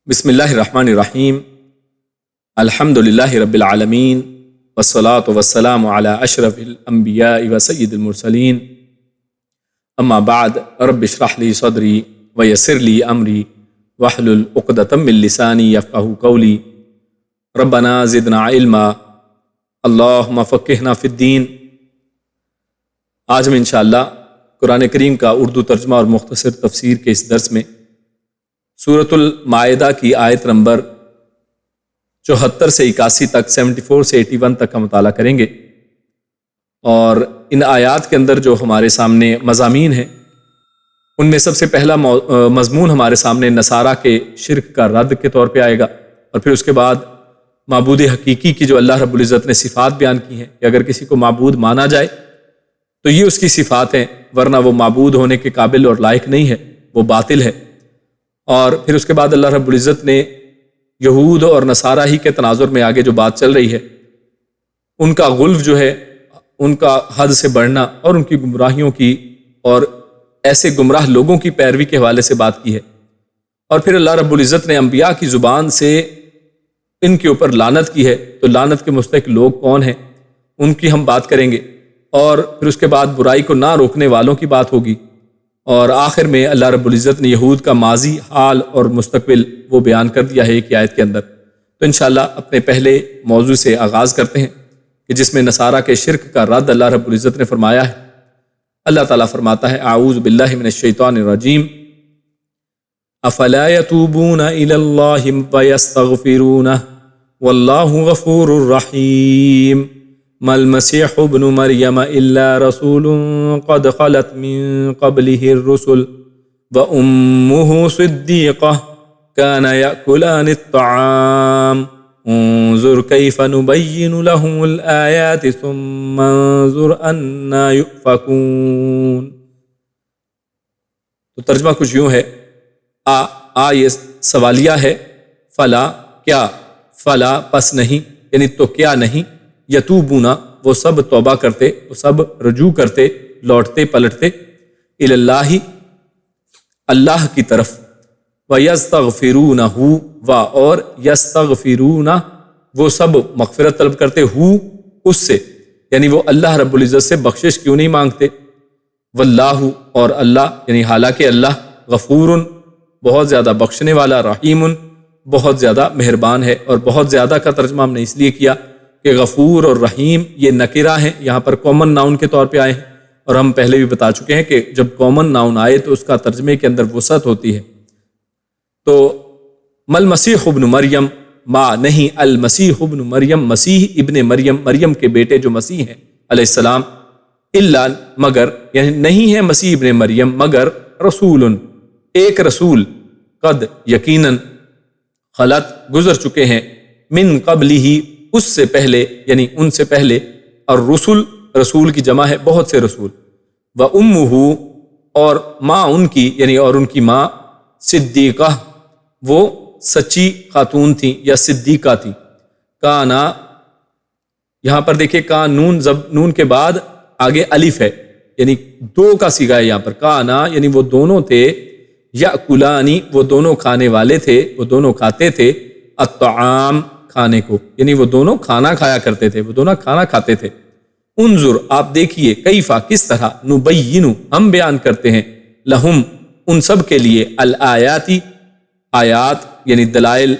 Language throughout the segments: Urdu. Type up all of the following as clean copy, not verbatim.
بسم اللہ الرحمن الرحیم الحمدللہ رب العالمین والصلاة والسلام علی اشرف الانبیاء وسید المرسلین اما بعد رب اشرح لی صدری ویسر لی امری واحلل عقدۃ من لسانی یفقہوا قولی ربنا زدنا علما اللہم فقہنا فی الدین۔ آج ہم انشاءاللہ قرآن کریم کا اردو ترجمہ اور مختصر تفسیر کے اس درس میں سورۃ المائدہ کی آیت نمبر 74 سے 81 تک 74 سے 81 تک کا مطالعہ کریں گے، اور ان آیات کے اندر جو ہمارے سامنے مضامین ہیں ان میں سب سے پہلا مضمون ہمارے سامنے نصارہ کے شرک کا رد کے طور پہ آئے گا، اور پھر اس کے بعد معبود حقیقی کی جو اللہ رب العزت نے صفات بیان کی ہیں کہ اگر کسی کو معبود مانا جائے تو یہ اس کی صفات ہیں، ورنہ وہ معبود ہونے کے قابل اور لائق نہیں ہے، وہ باطل ہے۔ اور پھر اس کے بعد اللہ رب العزت نے یہود اور نصارہ ہی کے تناظر میں آگے جو بات چل رہی ہے ان کا غلو جو ہے، ان کا حد سے بڑھنا اور ان کی گمراہیوں کی اور ایسے گمراہ لوگوں کی پیروی کے حوالے سے بات کی ہے، اور پھر اللہ رب العزت نے انبیاء کی زبان سے ان کے اوپر لعنت کی ہے، تو لعنت کے مستحق لوگ کون ہیں ان کی ہم بات کریں گے، اور پھر اس کے بعد برائی کو نہ روکنے والوں کی بات ہوگی، اور آخر میں اللہ رب العزت نے یہود کا ماضی، حال اور مستقبل وہ بیان کر دیا ہے ایک آیت کے اندر۔ تو انشاءاللہ اپنے پہلے موضوع سے آغاز کرتے ہیں کہ جس میں نصارہ کے شرک کا رد اللہ رب العزت نے فرمایا ہے۔ اللہ تعالیٰ فرماتا ہے اعوذ باللہ من الشیطان الرجیم افلا یتوبون الی اللہ ویستغفرونہ واللہ غفور رحیم ما المسیح ابن مریم الا رسول قد خلت من قبله الرسل وامه صدیقہ كان يأكلان الطعام انظر كيف نبين لهم الآيات ثم انظر أنا يؤفكون۔ تو ترجمہ کچھ یوں ہے، یہ سوالیہ ہے، فلا کیا، فلا پس نہیں، یعنی تو کیا نہیں، یتوبونا وہ سب توبہ کرتے، وہ سب رجوع کرتے، لوٹتے پلٹتے، الی اللہ اللہ کی طرف، وَيَسْتَغْفِرُونَهُ و اور یستغفرون وہ سب مغفرت طلب کرتے، ہو اس سے، یعنی وہ اللہ رب العزت سے بخشش کیوں نہیں مانگتے، واللہ اور اللہ، یعنی حالانکہ اللہ غفور بہت زیادہ بخشنے والا، رحیم بہت زیادہ مہربان ہے۔ اور بہت زیادہ کا ترجمہ ہم نے اس لیے کیا کہ غفور اور رحیم یہ نکرہ ہیں، یہاں پر کامن ناؤن کے طور پہ آئے ہیں، اور ہم پہلے بھی بتا چکے ہیں کہ جب کامن ناؤن آئے تو اس کا ترجمے کے اندر وسعت ہوتی ہے۔ تو مل مسیح ابن مریم، ما نہیں، المسیح ابن مریم مسیح ابن مریم، مریم کے بیٹے جو مسیح ہیں علیہ السلام، الا مگر، یعنی نہیں ہے مسیح ابن مریم مگر رسول ایک رسول، قد یقیناً، خلت گزر چکے ہیں، من قبلہ اس سے پہلے، یعنی ان سے پہلے، اور رسول رسول کی جمع ہے بہت سے رسول، و امہ اور ماں ان کی، یعنی اور ان کی ماں، صدیقہ وہ سچی خاتون تھیں یا صدیقہ تھی، کانا یہاں پر دیکھیں کا نون کے بعد آگے الف ہے، یعنی دو کا صیغہ ہے یہاں پر، کانا یعنی وہ دونوں تھے، یاکلانی وہ دونوں کھانے والے تھے، وہ دونوں کھاتے تھے، الطعام کھانے کو، یعنی وہ دونوں کھانا کھایا کرتے تھے، وہ دونوں کھانا کھاتے تھے۔ انظر آپ دیکھیے، کیفا کس طرح، نبین ہم بیان کرتے ہیں، لہم ان سب کے لیے، الآیاتی آیات یعنی دلائل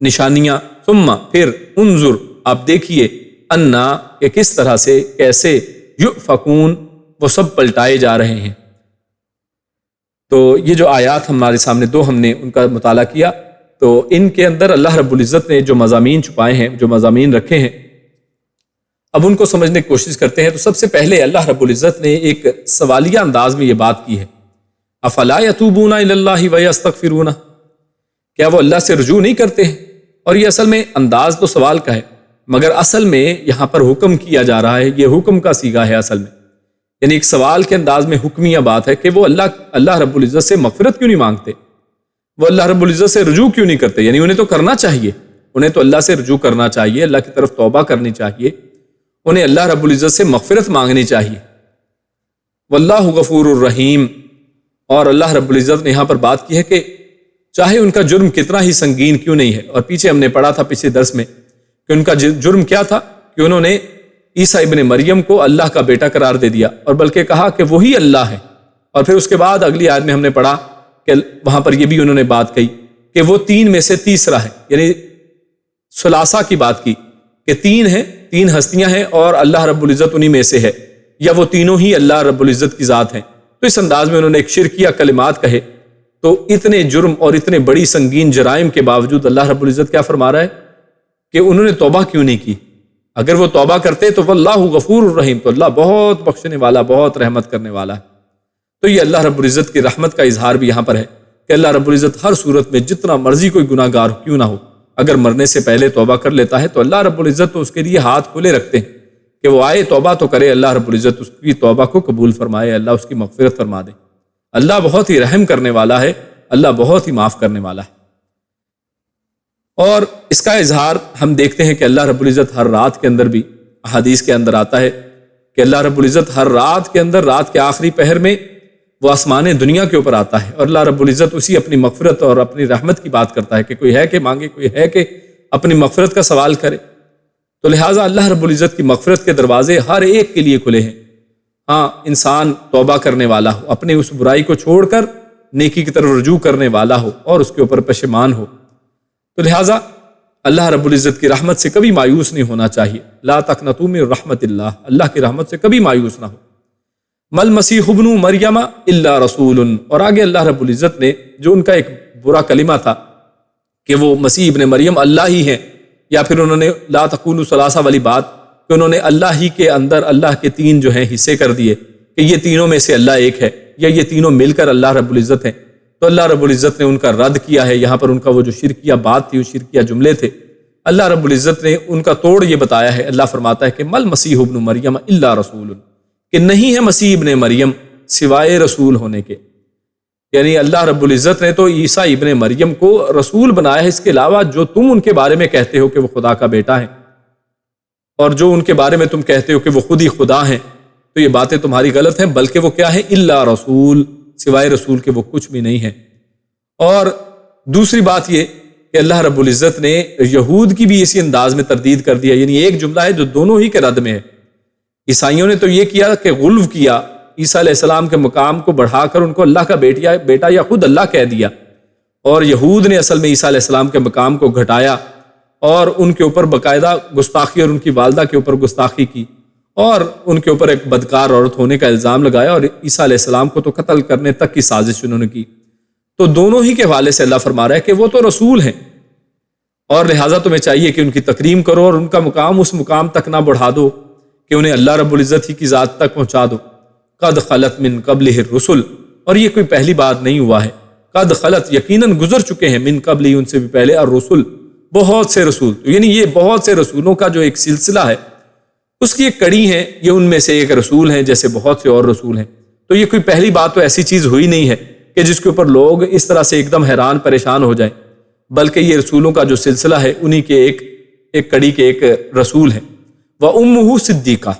نشانیاں، ثم پھر انظر آپ دیکھیے، انا کہ کس طرح سے، کیسے، یؤفکون وہ سب پلٹائے جا رہے ہیں۔ تو یہ جو آیات ہمارے سامنے دو ہم نے ان کا مطالعہ کیا، تو ان کے اندر اللہ رب العزت نے جو مضامین چھپائے ہیں، جو مضامین رکھے ہیں، اب ان کو سمجھنے کی کوشش کرتے ہیں۔ تو سب سے پہلے اللہ رب العزت نے ایک سوالیہ انداز میں یہ بات کی ہے، افلا یتوبون الی اللہ ویستغفرون، کیا وہ اللہ سے رجوع نہیں کرتے ہیں؟ اور یہ اصل میں انداز تو سوال کا ہے، مگر اصل میں یہاں پر حکم کیا جا رہا ہے، یہ حکم کا صیغہ ہے اصل میں، یعنی ایک سوال کے انداز میں حکمیہ بات ہے کہ وہ اللہ رب العزت سے مغفرت کیوں نہیں مانگتے، وہ اللہ رب العزت سے رجوع کیوں نہیں کرتے، یعنی انہیں تو کرنا چاہیے، انہیں تو اللہ سے رجوع کرنا چاہیے، اللہ کی طرف توبہ کرنی چاہیے، انہیں اللہ رب العزت سے مغفرت مانگنی چاہیے۔ واللہ غفور الرحیم، اور اللہ رب العزت نے یہاں پر بات کی ہے کہ چاہے ان کا جرم کتنا ہی سنگین کیوں نہیں ہے۔ اور پیچھے ہم نے پڑھا تھا پچھلے درس میں کہ ان کا جرم کیا تھا کہ انہوں نے عیسیٰ ابن مریم کو اللہ کا بیٹا قرار دے دیا اور بلکہ کہا کہ وہی اللہ ہے۔ اور پھر اس کے بعد اگلی آیت میں ہم نے پڑھا کہ وہاں پر یہ بھی انہوں نے بات کہی کہ وہ تین میں سے تیسرا ہے، یعنی ثلاثہ کی بات کی کہ تین ہیں، تین ہستیاں ہیں اور اللہ رب العزت انہی میں سے ہے، یا وہ تینوں ہی اللہ رب العزت کی ذات ہیں۔ تو اس انداز میں انہوں نے ایک شرکیہ کلمات کہے۔ تو اتنے جرم اور اتنے بڑی سنگین جرائم کے باوجود اللہ رب العزت کیا فرما رہا ہے کہ انہوں نے توبہ کیوں نہیں کی؟ اگر وہ توبہ کرتے تو واللہ غفور الرحیم، تو اللہ بہت بخشنے والا، بہت رحمت کرنے والا ہے۔ تو یہ اللہ رب العزت کی رحمت کا اظہار بھی یہاں پر ہے کہ اللہ رب العزت ہر صورت میں جتنا مرضی کوئی گناہ گار کیوں نہ ہو، اگر مرنے سے پہلے توبہ کر لیتا ہے تو اللہ رب العزت تو اس کے لیے ہاتھ کھلے رکھتے ہیں کہ وہ آئے توبہ تو کرے، اللہ رب العزت اس کی توبہ کو قبول فرمائے، اللہ اس کی مغفرت فرما دے۔ اللہ بہت ہی رحم کرنے والا ہے، اللہ بہت ہی معاف کرنے والا ہے۔ اور اس کا اظہار ہم دیکھتے ہیں کہ اللہ رب العزت ہر رات کے اندر بھی، احادیث کے اندر آتا ہے کہ اللہ رب العزت ہر رات کے اندر، رات کے آخری پہر میں وہ آسمان دنیا کے اوپر آتا ہے اور اللہ رب العزت اسی اپنی مغفرت اور اپنی رحمت کی بات کرتا ہے کہ کوئی ہے کہ مانگے، کوئی ہے کہ اپنی مغفرت کا سوال کرے۔ تو لہٰذا اللہ رب العزت کی مغفرت کے دروازے ہر ایک کے لیے کھلے ہیں۔ ہاں، انسان توبہ کرنے والا ہو، اپنے اس برائی کو چھوڑ کر نیکی کی طرف رجوع کرنے والا ہو اور اس کے اوپر پشیمان ہو۔ تو لہٰذا اللہ رب العزت کی رحمت سے کبھی مایوس نہیں ہونا چاہیے۔ لا تقنطوا من رحمت اللہ، اللہ کی رحمت سے کبھی مایوس نہ ہو۔ مل مسیح ابن مریم الا رسول، اور آگے اللہ رب العزت نے جو ان کا ایک برا کلمہ تھا کہ وہ مسیح ابن مریم اللہ ہی ہیں، یا پھر انہوں نے لا تقولوا ثلاثہ والی بات کہ انہوں نے اللہ ہی کے اندر اللہ کے تین جو ہیں حصے کر دیے کہ یہ تینوں میں سے اللہ ایک ہے یا یہ تینوں مل کر اللہ رب العزت ہیں۔ تو اللہ رب العزت نے ان کا رد کیا ہے۔ یہاں پر ان کا وہ جو شرکیہ بات تھی، وہ شرکیہ جملے تھے، اللہ رب العزت نے ان کا توڑ یہ بتایا ہے۔ اللہ فرماتا ہے کہ مل مسیح ابن مریم الا رسول، کہ نہیں ہے مسیح ابن مریم سوائے رسول ہونے کے، یعنی اللہ رب العزت نے تو عیسیٰ ابن مریم کو رسول بنایا ہے۔ اس کے علاوہ جو تم ان کے بارے میں کہتے ہو کہ وہ خدا کا بیٹا ہے، اور جو ان کے بارے میں تم کہتے ہو کہ وہ خود ہی خدا ہیں، تو یہ باتیں تمہاری غلط ہیں، بلکہ وہ کیا ہے؟ الا رسول، سوائے رسول کے وہ کچھ بھی نہیں ہے۔ اور دوسری بات یہ کہ اللہ رب العزت نے یہود کی بھی اسی انداز میں تردید کر دیا، یعنی ایک جملہ ہے جو دونوں ہی کے رد میں ہے۔ عیسائیوں نے تو یہ کیا کہ غلو کیا، عیسیٰ علیہ السلام کے مقام کو بڑھا کر ان کو اللہ کا بیٹا یا خود اللہ کہہ دیا، اور یہود نے اصل میں عیسیٰ علیہ السلام کے مقام کو گھٹایا اور ان کے اوپر باقاعدہ گستاخی اور ان کی والدہ کے اوپر گستاخی کی اور ان کے اوپر ایک بدکار عورت ہونے کا الزام لگایا، اور عیسیٰ علیہ السلام کو تو قتل کرنے تک کی سازش انہوں نے کی۔ تو دونوں ہی کے حوالے سے اللہ فرما رہا ہے کہ وہ تو رسول ہیں، اور لہٰذا تمہیں چاہیے کہ ان کی تکریم کرو اور ان کا مقام اس مقام تک نہ بڑھا دو کہ انہیں اللہ رب العزت ہی کی ذات تک پہنچا دو۔ قد خلت من قبلہ الرسل، اور یہ کوئی پہلی بات نہیں ہوا ہے۔ قد خلت، یقیناً گزر چکے ہیں، من قبل، ان سے بھی پہلے، الرسل، بہت سے رسول۔ تو یعنی یہ بہت سے رسولوں کا جو ایک سلسلہ ہے، اس کی ایک کڑی ہے، یہ ان میں سے ایک رسول ہیں جیسے بہت سے اور رسول ہیں۔ تو یہ کوئی پہلی بات تو ایسی چیز ہوئی نہیں ہے کہ جس کے اوپر لوگ اس طرح سے ایک دم حیران پریشان ہو جائیں، بلکہ یہ رسولوں کا جو سلسلہ ہے انہی کے ایک کڑی کے ایک رسول ہیں۔ وَأُمُّهُ صِدِّیقَةٌ،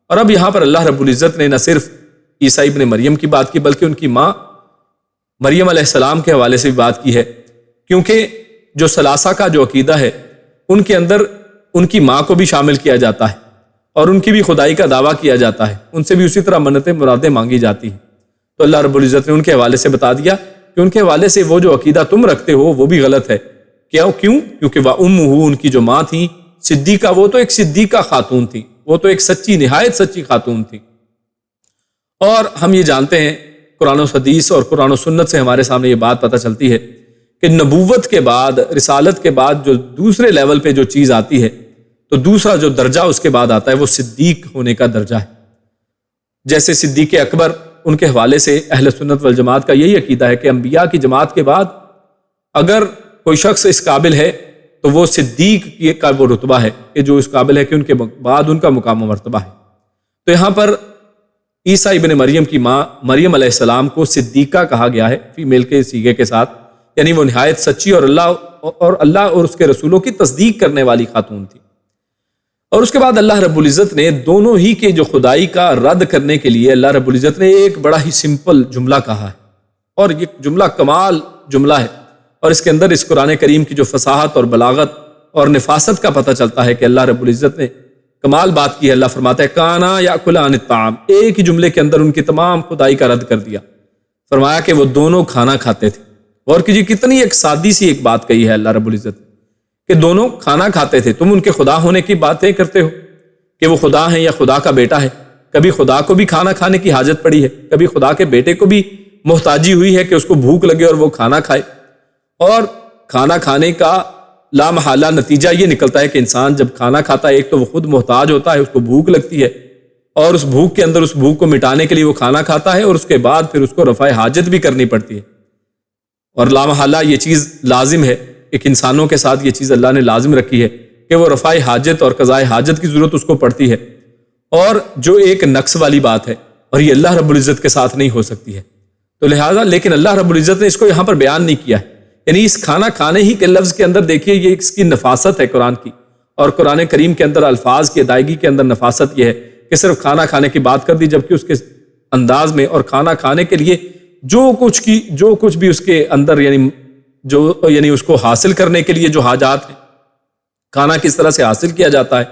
اور اب یہاں پر اللہ رب العزت نے نہ صرف عیسیٰ ابن مریم کی بات کی بلکہ ان کی ماں مریم علیہ السلام کے حوالے سے بھی بات کی ہے، کیونکہ جو ثلاثہ کا جو عقیدہ ہے ان کے اندر ان کی ماں کو بھی شامل کیا جاتا ہے اور ان کی بھی خدائی کا دعویٰ کیا جاتا ہے، ان سے بھی اسی طرح منتیں مرادیں مانگی جاتی ہیں۔ تو اللہ رب العزت نے ان کے حوالے سے بتا دیا کہ ان کے حوالے سے وہ جو عقیدہ تم رکھتے ہو وہ بھی غلط ہے۔ کیوں؟ کیونکہ وَأُمُّهُ، ان کی جو ماں تھی صدیقہ، وہ تو ایک صدیقہ خاتون تھی، وہ تو ایک سچی، نہایت سچی خاتون تھی۔ اور ہم یہ جانتے ہیں قرآن و حدیث اور قرآن و سنت سے ہمارے سامنے یہ بات پتہ چلتی ہے کہ نبوت کے بعد، رسالت کے بعد جو دوسرے لیول پہ جو چیز آتی ہے، تو دوسرا جو درجہ اس کے بعد آتا ہے وہ صدیق ہونے کا درجہ ہے۔ جیسے صدیق اکبر، ان کے حوالے سے اہل سنت والجماعت کا یہی عقیدہ ہے کہ انبیاء کی جماعت کے بعد اگر کوئی شخص اس قابل ہے تو وہ صدیق کا وہ رتبہ ہے کہ جو اس قابل ہے کہ ان کے بعد ان کا مقام و مرتبہ ہے۔ تو یہاں پر عیسیٰ ابن مریم کی ماں مریم علیہ السلام کو صدیقہ کہا گیا ہے، فیمیل کے صیغے کے ساتھ، یعنی وہ نہایت سچی اور اللہ اور اس کے رسولوں کی تصدیق کرنے والی خاتون تھی۔ اور اس کے بعد اللہ رب العزت نے دونوں ہی کے جو خدائی کا رد کرنے کے لیے اللہ رب العزت نے ایک بڑا ہی سمپل جملہ کہا ہے، اور یہ جملہ کمال جملہ ہے۔ اور اس کے اندر اس قرآن کریم کی جو فصاحت اور بلاغت اور نفاست کا پتہ چلتا ہے کہ اللہ رب العزت نے کمال بات کی ہے۔ اللہ فرماتا ہے کانا یاکلان الطعام، ایک ہی جملے کے اندر ان کی تمام خدائی کا رد کر دیا، فرمایا کہ وہ دونوں کھانا کھاتے تھے۔ اور کیجیے کتنی ایک سادی سی ایک بات کہی ہے اللہ رب العزت کہ دونوں کھانا کھاتے تھے، تم ان کے خدا ہونے کی باتیں کرتے ہو کہ وہ خدا ہیں یا خدا کا بیٹا ہے۔ کبھی خدا کو بھی کھانا کھانے کی حاجت پڑی ہے، کبھی خدا کے بیٹے کو بھی محتاجی ہوئی ہے کہ اس کو بھوک لگے اور وہ کھانا کھائے۔ اور کھانا کھانے کا لامحالہ نتیجہ یہ نکلتا ہے کہ انسان جب کھانا کھاتا ہے، ایک تو وہ خود محتاج ہوتا ہے، اس کو بھوک لگتی ہے، اور اس بھوک کے اندر اس بھوک کو مٹانے کے لیے وہ کھانا کھاتا ہے، اور اس کے بعد پھر اس کو رفع حاجت بھی کرنی پڑتی ہے۔ اور لامحالہ یہ چیز لازم ہے، ایک انسانوں کے ساتھ یہ چیز اللہ نے لازم رکھی ہے کہ وہ رفع حاجت اور قضاء حاجت کی ضرورت اس کو پڑتی ہے، اور جو ایک نقص والی بات ہے، اور یہ اللہ رب العزت کے ساتھ نہیں ہو سکتی ہے۔ تو لہٰذا لیکن اللہ رب العزت نے اس کو یہاں پر بیان نہیں کیا ہے، یعنی اس کھانا کھانے ہی کے لفظ کے اندر دیکھیے یہ اس کی نفاست ہے قرآن کی، اور قرآن کریم کے اندر الفاظ کی ادائیگی کے اندر نفاست یہ ہے کہ صرف کھانا کھانے کی بات کر دی، جبکہ اس کے انداز میں اور کھانا کھانے کے لیے جو کچھ بھی اس کے اندر یعنی اس کو حاصل کرنے کے لیے جو حاجات ہیں، کھانا کس طرح سے حاصل کیا جاتا ہے،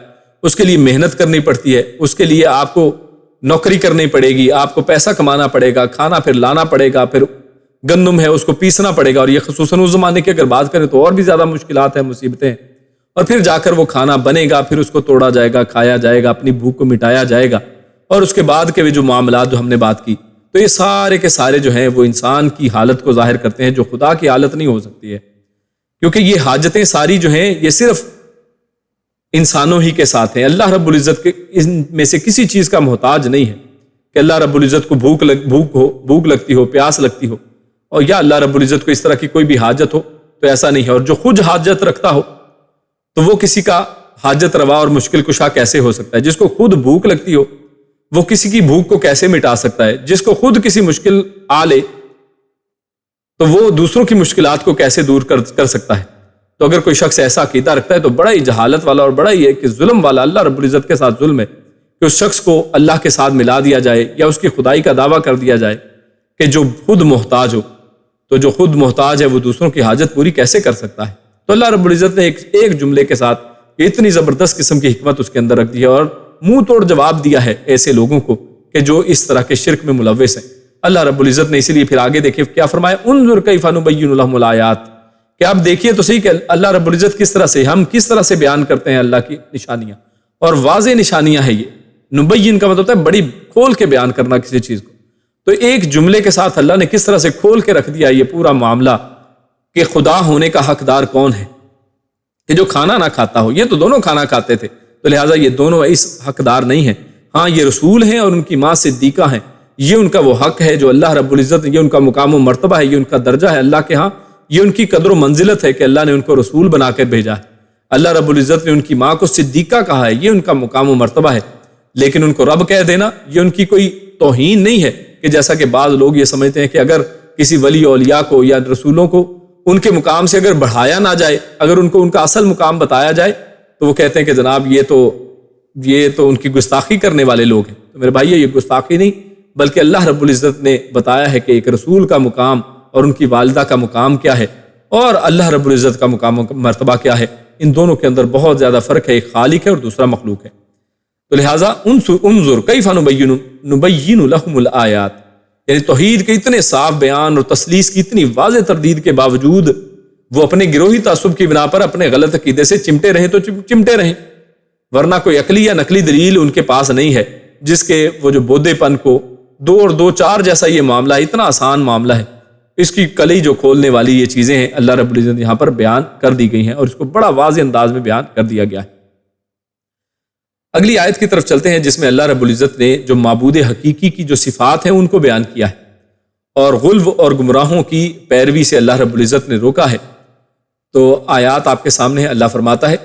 اس کے لیے محنت کرنی پڑتی ہے، اس کے لیے آپ کو نوکری کرنی پڑے گی، آپ کو پیسہ کمانا پڑے گا، کھانا پھر لانا پڑے گا، پھر گندم ہے اس کو پیسنا پڑے گا، اور یہ خصوصاً اس زمانے کی اگر بات کریں تو اور بھی زیادہ مشکلات ہیں، مصیبتیں ہیں، اور پھر جا کر وہ کھانا بنے گا، پھر اس کو توڑا جائے گا، کھایا جائے گا، اپنی بھوک کو مٹایا جائے گا، اور اس کے بعد کے جو معاملات جو ہم نے بات کی، تو یہ سارے کے سارے جو ہیں وہ انسان کی حالت کو ظاہر کرتے ہیں، جو خدا کی حالت نہیں ہو سکتی ہے، کیونکہ یہ حاجتیں ساری جو ہیں یہ صرف انسانوں ہی کے ساتھ ہیں۔ اللہ رب العزت کے ان میں سے کسی چیز کا محتاج نہیں ہے کہ اللہ رب العزت کو بھوک لگتی ہو، پیاس لگتی ہو، اور یا اللہ رب العزت کو اس طرح کی کوئی بھی حاجت ہو، تو ایسا نہیں ہے۔ اور جو خود حاجت رکھتا ہو تو وہ کسی کا حاجت روا اور مشکل کشا کیسے ہو سکتا ہے؟ جس کو خود بھوک لگتی ہو وہ کسی کی بھوک کو کیسے مٹا سکتا ہے؟ جس کو خود کسی مشکل آ لے تو وہ دوسروں کی مشکلات کو کیسے دور کر سکتا ہے؟ تو اگر کوئی شخص ایسا عقیدہ رکھتا ہے تو بڑا ہی جہالت والا اور بڑا ہی کہ ظلم والا اللہ رب العزت کے ساتھ ظلم ہے کہ اس شخص کو اللہ کے ساتھ ملا دیا جائے یا اس کی خدائی کا دعویٰ کر دیا جائے کہ جو خود محتاج ہو، تو جو خود محتاج ہے وہ دوسروں کی حاجت پوری کیسے کر سکتا ہے؟ تو اللہ رب العزت نے ایک جملے کے ساتھ اتنی زبردست قسم کی حکمت اس کے اندر رکھ دی ہے، اور منہ توڑ جواب دیا ہے ایسے لوگوں کو کہ جو اس طرح کے شرک میں ملوث ہیں۔ اللہ رب العزت نے اسی لیے پھر آگے دیکھیں کیا فرمایا، انظر کیف نبین لہم الآیات، کہ آپ دیکھیے تو صحیح کہ اللہ رب العزت ہم کس طرح سے بیان کرتے ہیں اللہ کی نشانیاں، اور واضح نشانیاں ہیں یہ۔ نبین کا مطلب ہوتا ہے بڑی کھول کے بیان کرنا کسی چیز کو، تو ایک جملے کے ساتھ اللہ نے کس طرح سے کھول کے رکھ دیا یہ پورا معاملہ کہ خدا ہونے کا حقدار کون ہے، کہ جو کھانا نہ کھاتا ہو۔ یہ تو دونوں کھانا کھاتے تھے، تو لہٰذا یہ دونوں اس حقدار نہیں ہیں۔ ہاں یہ رسول ہیں اور ان کی ماں صدیقہ ہیں، یہ ان کا وہ حق ہے جو اللہ رب العزت، یہ ان کا مقام و مرتبہ ہے، یہ ان کا درجہ ہے اللہ کے ہاں، یہ ان کی قدر و منزلت ہے کہ اللہ نے ان کو رسول بنا کر بھیجا ہے۔ اللہ رب العزت نے ان کی ماں کو صدیقہ کہا ہے، یہ ان کا مقام و مرتبہ ہے، لیکن ان کو رب کہہ دینا یہ ان کی کوئی توہین نہیں ہے، کہ جیسا کہ بعض لوگ یہ سمجھتے ہیں کہ اگر کسی ولی اولیاء کو یا رسولوں کو ان کے مقام سے اگر بڑھایا نہ جائے، اگر ان کو ان کا اصل مقام بتایا جائے تو وہ کہتے ہیں کہ جناب یہ تو ان کی گستاخی کرنے والے لوگ ہیں۔ تو میرے بھائی یہ گستاخی نہیں، بلکہ اللہ رب العزت نے بتایا ہے کہ ایک رسول کا مقام اور ان کی والدہ کا مقام کیا ہے، اور اللہ رب العزت کا مقام و مرتبہ کیا ہے۔ ان دونوں کے اندر بہت زیادہ فرق ہے، ایک خالق ہے اور دوسرا مخلوق ہے۔ تو لہٰذا انظر کیف نبین لہم الآیات، یعنی توحید کے اتنے صاف بیان اور تسلیس کی اتنی واضح تردید کے باوجود وہ اپنے گروہی تعصب کی بنا پر اپنے غلط عقیدے سے چمٹے رہیں تو چمٹے رہیں، ورنہ کوئی عقلی یا نقلی دلیل ان کے پاس نہیں ہے جس کے وہ جو بودے پن کو 2 اور 2 4 جیسا یہ معاملہ اتنا آسان معاملہ ہے، اس کی کلی جو کھولنے والی یہ چیزیں ہیں اللہ رب العزت یہاں پر بیان کر دی گئی ہیں، اور اس کو بڑا واضح انداز میں بیان کر دیا گیا ہے۔ اگلی آیت کی طرف چلتے ہیں جس میں اللہ رب العزت نے جو معبود حقیقی کی جو صفات ہیں ان کو بیان کیا ہے، اور غلو اور گمراہوں کی پیروی سے اللہ رب العزت نے روکا ہے۔ تو آیات آپ کے سامنے ہے، اللہ فرماتا ہے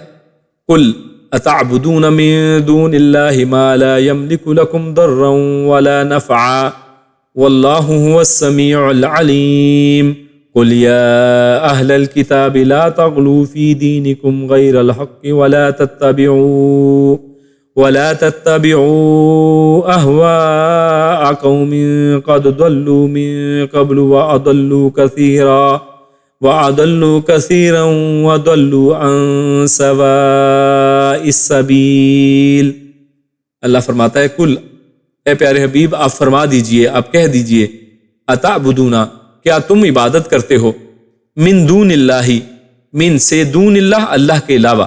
قل اتعبدون من دون اللہ ما لا یملک لکم ضرا ولا نفعا واللہ هو السمیع العلیم قل یا اہل الكتاب لا تغلوا فی دینکم غیر الحق ولا تتبعوا اهواء قوم قد ضلوا من قبل واضلوا كثيرا وَأَضَلُّوا كَثِيرًا وَضَلُّوا عَن سَوَاءِ السَّبِيلِ۔ اللہ فرماتا ہے کل، اے پیارے حبیب آپ فرما دیجئے، آپ کہہ دیجئے، اتعبدون، کیا تم عبادت کرتے ہو، من دون اللہ، من سے دون اللہ، اللہ کے علاوہ،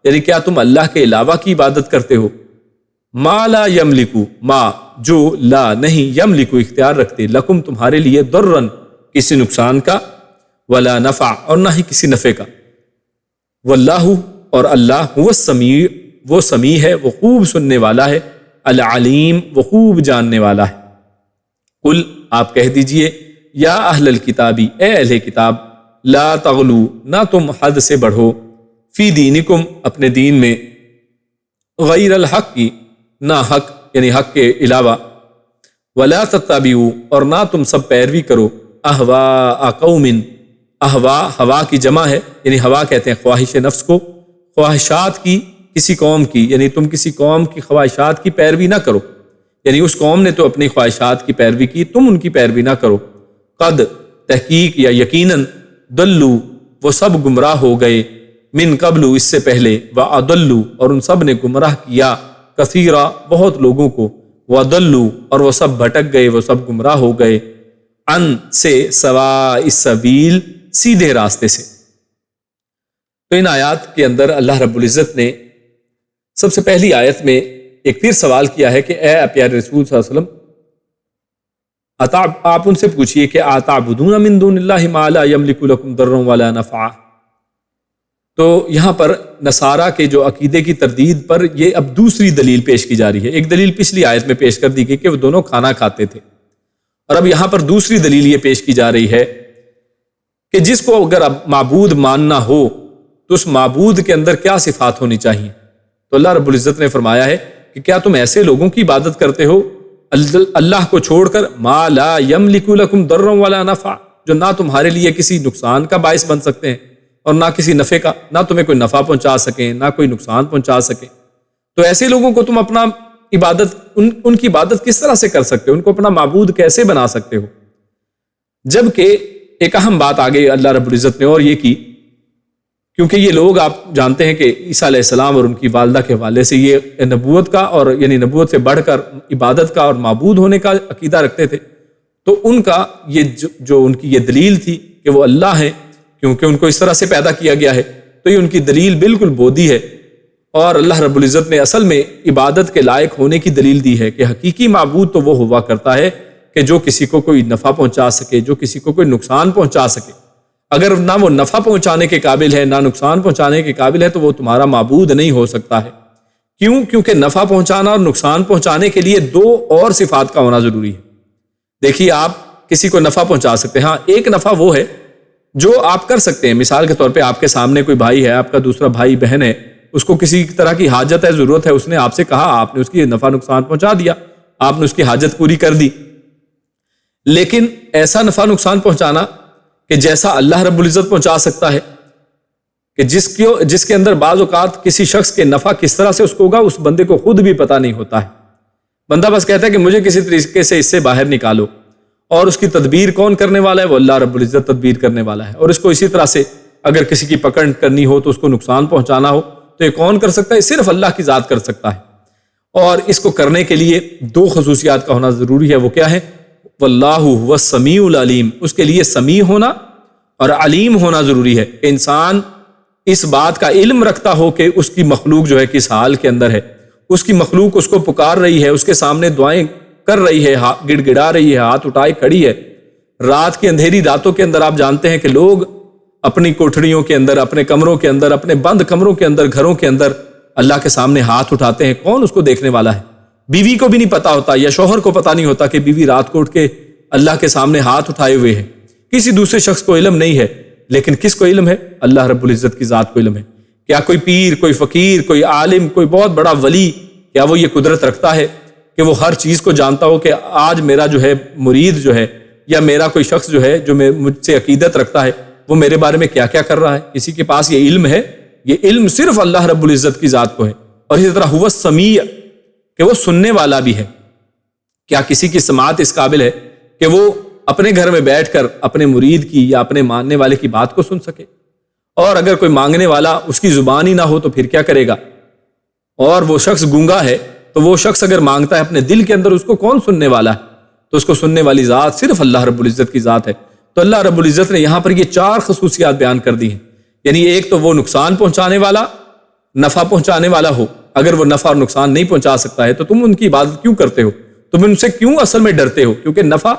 یعنی کیا تم اللہ کے علاوہ کی عبادت کرتے ہو، ما لا یملکو، ما جو لا نہیں، یملکو اختیار رکھتے، لکم تمہارے لیے، ضررن کسی نقصان کا، ولا نفع اور نہ ہی کسی نفع کا، واللہ اور اللہ هو السمیع، وہ سمیع ہے، وہ خوب سننے والا ہے، العلیم وہ خوب جاننے والا ہے۔ قل آپ کہہ دیجئے، یا اہل الکتابی، اے اہل کتاب، لا تغلو نہ تم حد سے بڑھو، فی دینکم اپنے دین میں، غیر الحق کی نہ حق یعنی حق کے علاوہ، ولا تتبعوا اور نہ تم سب پیروی کرو، اہواء قوم، اہوا ہوا کی جمع ہے، یعنی ہوا کہتے ہیں خواہش نفس کو، خواہشات کی کسی قوم کی، یعنی تم کسی قوم کی خواہشات کی پیروی نہ کرو، یعنی اس قوم نے تو اپنی خواہشات کی پیروی کی، تم ان کی پیروی نہ کرو، قد تحقیق یا یقیناً، دلو وہ سب گمراہ ہو گئے، من قبل اس سے پہلے، وَأَضَلُّوا اور ان سب نے گمراہ کیا، کثیرا بہت لوگوں کو، وَضَلُّوا اور وہ سب بھٹک گئے، وہ سب گمراہ ہو گئے، عن سے، سواء السبیل سیدھے راستے سے۔ تو ان آیات کے اندر اللہ رب العزت نے سب سے پہلی آیت میں ایک پھر سوال کیا ہے کہ اے پیارے رسول صلی اللہ علیہ وسلم، آپ ان سے پوچھئے کہ اتعبدون من دون اللہ ما لا یملک لکم ضرا ولا نفعا۔ تو یہاں پر نصارہ کے جو عقیدے کی تردید پر یہ اب دوسری دلیل پیش کی جا رہی ہے۔ ایک دلیل پچھلی آیت میں پیش کر دی گئی کہ وہ دونوں کھانا کھاتے تھے، اور اب یہاں پر دوسری دلیل یہ پیش کی جا رہی ہے کہ جس کو اگر اب معبود ماننا ہو تو اس معبود کے اندر کیا صفات ہونی چاہیے۔ تو اللہ رب العزت نے فرمایا ہے کہ کیا تم ایسے لوگوں کی عبادت کرتے ہو اللہ کو چھوڑ کر، ما لا یملک لکم ضرا ولا نفع، جو نہ تمہارے لیے کسی نقصان کا باعث بن سکتے ہیں اور نہ کسی نفع کا، نہ تمہیں کوئی نفع پہنچا سکیں نہ کوئی نقصان پہنچا سکیں۔ تو ایسے لوگوں کو تم اپنا عبادت، ان کی عبادت کس طرح سے کر سکتے ہو، ان کو اپنا معبود کیسے بنا سکتے ہو؟ جبکہ ایک اہم بات آگے اللہ رب العزت نے اور یہ کی، کیونکہ یہ لوگ آپ جانتے ہیں کہ عیسیٰ علیہ السلام اور ان کی والدہ کے حوالے سے یہ نبوت کا اور یعنی نبوت سے بڑھ کر عبادت کا اور معبود ہونے کا عقیدہ رکھتے تھے، تو ان کا یہ جو ان کی یہ دلیل تھی کہ وہ اللہ ہیں، کیونکہ ان کو اس طرح سے پیدا کیا گیا ہے، تو یہ ان کی دلیل بالکل بودی ہے، اور اللہ رب العزت نے اصل میں عبادت کے لائق ہونے کی دلیل دی ہے کہ حقیقی معبود تو وہ ہوا کرتا ہے کہ جو کسی کو کوئی نفع پہنچا سکے، جو کسی کو کوئی نقصان پہنچا سکے۔ اگر نہ وہ نفع پہنچانے کے قابل ہے نہ نقصان پہنچانے کے قابل ہے تو وہ تمہارا معبود نہیں ہو سکتا ہے۔ کیوں؟ کیونکہ نفع پہنچانا اور نقصان پہنچانے کے لیے دو اور صفات کا ہونا ضروری ہے۔ دیکھیے آپ کسی کو نفع پہنچا سکتے ہیں، ہاں ایک نفع وہ ہے جو آپ کر سکتے ہیں، مثال کے طور پہ آپ کے سامنے کوئی بھائی ہے، آپ کا دوسرا بھائی بہن ہے، اس کو کسی طرح کی حاجت ہے، ضرورت ہے، اس نے آپ سے کہا، آپ نے اس کی نفع نقصان پہنچا دیا، آپ نے اس کی حاجت پوری کر دی۔ لیکن ایسا نفع نقصان پہنچانا کہ جیسا اللہ رب العزت پہنچا سکتا ہے، کہ جس کے اندر بعض اوقات کسی شخص کے نفع کس طرح سے اس کو ہوگا اس بندے کو خود بھی پتہ نہیں ہوتا ہے، بندہ بس کہتا ہے کہ مجھے کسی طریقے سے اس سے باہر نکالو، اور اس کی تدبیر کون کرنے والا ہے؟ وہ اللہ رب العزت تدبیر کرنے والا ہے۔ اور اس کو اسی طرح سے اگر کسی کی پکڑ کرنی ہو تو اس کو نقصان پہنچانا ہو تو یہ کون کر سکتا ہے؟ صرف اللہ کی ذات کر سکتا ہے، اور اس کو کرنے کے لیے دو خصوصیات کا ہونا ضروری ہے۔ وہ کیا ہے؟ واللہ هو السمیع العلیم، اس کے لیے سمیع ہونا اور علیم ہونا ضروری ہے، کہ انسان اس بات کا علم رکھتا ہو کہ اس کی مخلوق جو ہے کس حال کے اندر ہے، اس کی مخلوق اس کو پکار رہی ہے، اس کے سامنے دعائیں کر رہی ہے، گڑ گڑا رہی ہے، ہاتھ اٹھائے کھڑی ہے۔ رات کی اندھیری راتوں کے اندر آپ جانتے ہیں کہ لوگ اپنی کوٹھڑیوں کے اندر، اپنے کمروں کے اندر، اپنے بند کمروں کے اندر، گھروں کے اندر اللہ کے سامنے ہاتھ اٹھاتے ہیں۔ کون اس کو دیکھنے والا ہے؟ بیوی کو بھی نہیں پتا ہوتا یا شوہر کو پتا نہیں ہوتا کہ بیوی رات کو اٹھ کے اللہ کے سامنے ہاتھ اٹھائے ہوئے ہے، کسی دوسرے شخص کو علم نہیں ہے، لیکن کس کو علم ہے؟ اللہ رب العزت کی ذات کو علم ہے۔ کیا کوئی پیر، کوئی فقیر، کوئی عالم، کوئی بہت بڑا ولی، کیا وہ یہ قدرت رکھتا ہے کہ وہ ہر چیز کو جانتا ہو کہ آج میرا جو ہے مرید جو ہے یا میرا کوئی شخص جو ہے جو مجھ سے عقیدت رکھتا ہے وہ میرے بارے میں کیا کیا کر رہا ہے؟ کسی کے پاس یہ علم ہے؟ یہ علم صرف اللہ رب العزت کی ذات کو ہے۔ اور اسی طرح هو السمیع، کہ وہ سننے والا بھی ہے۔ کیا کسی کی سماعت اس قابل ہے کہ وہ اپنے گھر میں بیٹھ کر اپنے مرید کی یا اپنے ماننے والے کی بات کو سن سکے، اور اگر کوئی مانگنے والا اس کی زبان ہی نہ ہو تو پھر کیا کرے گا؟ اور وہ شخص گونگا ہے تو وہ شخص اگر مانگتا ہے اپنے دل کے اندر، اس کو کون سننے والا ہے؟ تو اس کو سننے والی ذات صرف اللہ رب العزت کی ذات ہے۔ تو اللہ رب العزت نے یہاں پر یہ 4 خصوصیات بیان کر دی ہیں، یعنی ایک تو وہ نقصان پہنچانے والا، نفع پہنچانے والا ہو، اگر وہ نفع اور نقصان نہیں پہنچا سکتا ہے تو تم ان کی عبادت کیوں کرتے ہو؟ تم ان سے کیوں اصل میں ڈرتے ہو؟ کیونکہ نفع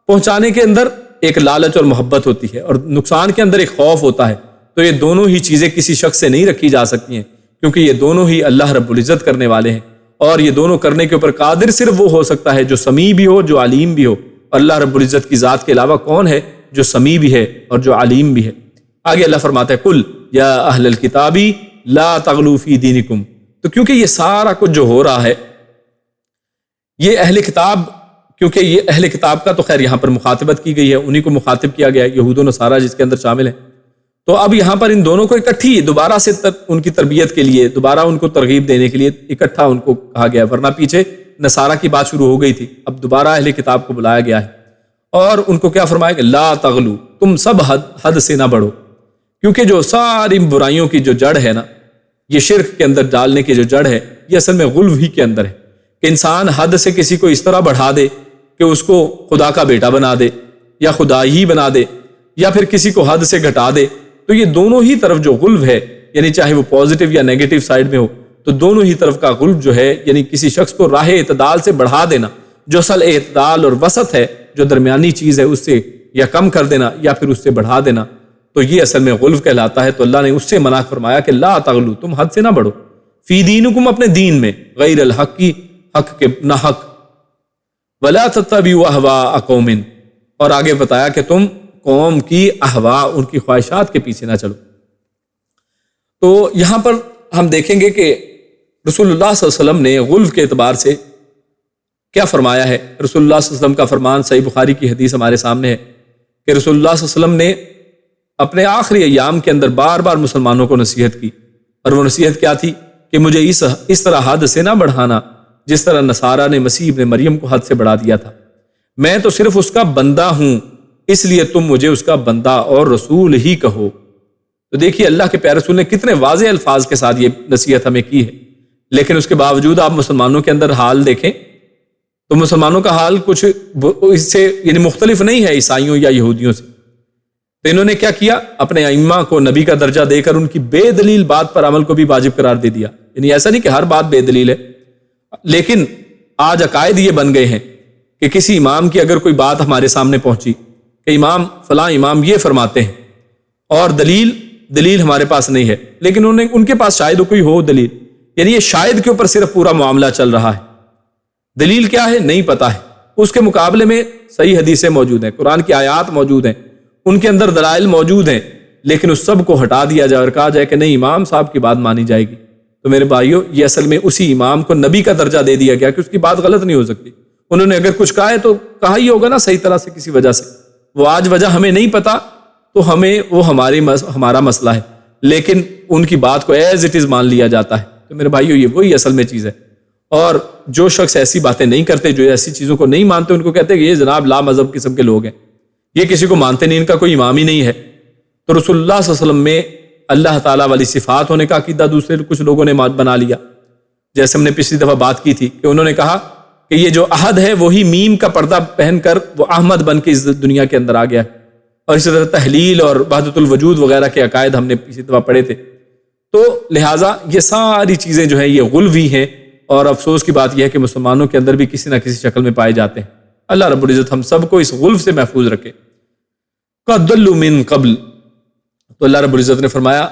پہنچانے کے اندر ایک لالچ اور محبت ہوتی ہے، اور نقصان کے اندر ایک خوف ہوتا ہے۔ تو یہ دونوں ہی چیزیں کسی شخص سے نہیں رکھی جا سکتی ہیں، کیونکہ یہ دونوں ہی اللہ رب العزت کرنے والے ہیں، اور یہ دونوں کرنے کے اوپر قادر صرف وہ ہو سکتا ہے جو سمیع بھی ہو، جو علیم بھی ہو۔ اللہ رب العزت کی ذات کے علاوہ کون ہے جو سمیع بھی ہے اور جو علیم بھی ہے؟ آگے اللہ فرماتا ہے کل یا اہل الکتاب لا تغلوا فی دینکم۔ تو کیونکہ یہ سارا کچھ جو ہو رہا ہے یہ اہل کتاب، کیونکہ یہ اہل کتاب کا تو خیر یہاں پر مخاطبت کی گئی ہے، انہی کو مخاطب کیا گیا ہے، یہود و نصارہ جس کے اندر شامل ہیں۔ تو اب یہاں پر ان دونوں کو اکٹھی دوبارہ سے ان کی تربیت کے لیے، دوبارہ ان کو ترغیب دینے کے لیے اکٹھا ان کو کہا گیا، ورنہ پیچھے نصارہ کی بات شروع ہو گئی تھی، اب دوبارہ اہل کتاب کو بلایا گیا ہے، اور ان کو کیا فرمایا کہ لا تغلو، تم سب حد سے نہ بڑھو، کیونکہ جو ساری برائیوں کی جو جڑ ہے نا، یہ شرک کے اندر ڈالنے کی جو جڑ ہے، یہ اصل میں غلو ہی کے اندر ہے، کہ انسان حد سے کسی کو اس طرح بڑھا دے کہ اس کو خدا کا بیٹا بنا دے یا خدا ہی بنا دے، یا پھر کسی کو حد سے گھٹا دے۔ تو یہ دونوں ہی طرف جو غلو ہے، یعنی چاہے وہ پازیٹیو یا نیگیٹو سائیڈ میں ہو، تو دونوں ہی طرف کا غلو جو ہے، یعنی کسی شخص کو راہ اعتدال سے بڑھا دینا، جو اصل اعتدال اور وسط ہے، جو درمیانی چیز ہے، اس سے یا کم کر دینا یا پھر اس سے بڑھا دینا، تو یہ اصل میں غلو کہلاتا ہے۔ تو اللہ نے اس سے منع فرمایا کہ لا تغلو، تم حد سے نہ بڑھو، فی دینکم، اپنے دین میں، غیر الحق کی، حق کے نہ حق، ولا تتبعوا اهواء قوم، اور آگے بتایا کہ تم قوم کی احوا، ان کی خواہشات کے پیچھے نہ چلو۔ تو یہاں پر ہم دیکھیں گے کہ رسول اللہ صلی اللہ علیہ وسلم نے غلو کے اعتبار سے کیا فرمایا ہے۔ رسول اللہ صلی اللہ علیہ وسلم کا فرمان، صحیح بخاری کی حدیث ہمارے سامنے ہے کہ رسول اللہ صلی اللہ علیہ وسلم نے اپنے آخری ایام کے اندر بار بار مسلمانوں کو نصیحت کی، اور وہ نصیحت کیا تھی کہ مجھے اس طرح حد سے نہ بڑھانا جس طرح نصارہ نے مسیح ابن مریم کو حد سے بڑھا دیا تھا۔ میں تو صرف اس کا بندہ ہوں، اس لیے تم مجھے اس کا بندہ اور رسول ہی کہو۔ تو دیکھیے اللہ کے پیارے رسول نے کتنے واضح الفاظ کے ساتھ یہ نصیحت ہمیں کی ہے، لیکن اس کے باوجود آپ مسلمانوں کے اندر حال دیکھیں تو مسلمانوں کا حال کچھ اس سے یعنی مختلف نہیں ہے عیسائیوں یا یہودیوں سے۔ تو انہوں نے کیا کیا؟ اپنے ائمہ کو نبی کا درجہ دے کر ان کی بے دلیل بات پر عمل کو بھی واجب قرار دے دیا۔ یعنی ایسا نہیں کہ ہر بات بے دلیل ہے، لیکن آج عقائد یہ بن گئے ہیں کہ کسی امام کی اگر کوئی بات ہمارے سامنے پہنچی کہ امام فلاں امام یہ فرماتے ہیں، اور دلیل ہمارے پاس نہیں ہے، لیکن ان کے پاس شاید کوئی ہو دلیل، یعنی یہ شاید کے اوپر صرف پورا معاملہ چل رہا ہے، دلیل کیا ہے نہیں پتا ہے۔ اس کے مقابلے میں صحیح حدیثیں موجود ہیں، قرآن کی آیات موجود ہیں، ان کے اندر دلائل موجود ہیں، لیکن اس سب کو ہٹا دیا جائے اور کہا جائے کہ نہیں امام صاحب کی بات مانی جائے گی۔ تو میرے بھائیو، یہ اصل میں اسی امام کو نبی کا درجہ دے دیا گیا کہ اس کی بات غلط نہیں ہو سکتی۔ انہوں نے اگر کچھ کہا ہے تو کہا ہی ہوگا نا صحیح طرح سے، کسی وجہ سے۔ وہ آج وجہ ہمیں نہیں پتا تو وہ ہمارا مسئلہ ہے، لیکن ان کی بات کو ایز اٹ از مان لیا جاتا ہے۔ تو میرے بھائیو، یہ وہی اصل میں چیز ہے۔ اور جو شخص ایسی باتیں نہیں کرتے، جو ایسی چیزوں کو نہیں مانتے، ان کو کہتے ہیں کہ یہ جناب لا مذہب قسم کے لوگ ہیں، یہ کسی کو مانتے نہیں، ان کا کوئی امام ہی نہیں ہے۔ تو رسول اللہ صلی اللہ علیہ وسلم میں اللہ تعالیٰ والی صفات ہونے کا عقیدہ دوسرے کچھ لوگوں نے بنا لیا، جیسے ہم نے پچھلی دفعہ بات کی تھی کہ انہوں نے کہا کہ یہ جو احد ہے وہی میم کا پردہ پہن کر وہ احمد بن کے اس دنیا کے اندر آ گیا ہے، اور اسی طرح تحلیل اور وحدت الوجود وغیرہ کے عقائد ہم نے پچھلی دفعہ پڑھے تھے۔ تو لہٰذا یہ ساری چیزیں جو ہیں یہ غلوی ہیں، اور افسوس کی بات یہ ہے کہ مسلمانوں کے اندر بھی کسی نہ کسی شکل میں پائے جاتے ہیں۔ اللہ رب العزت ہم سب کو اس غلو سے محفوظ رکھے۔ قد ضلوا من قبل، تو اللہ رب العزت نے فرمایا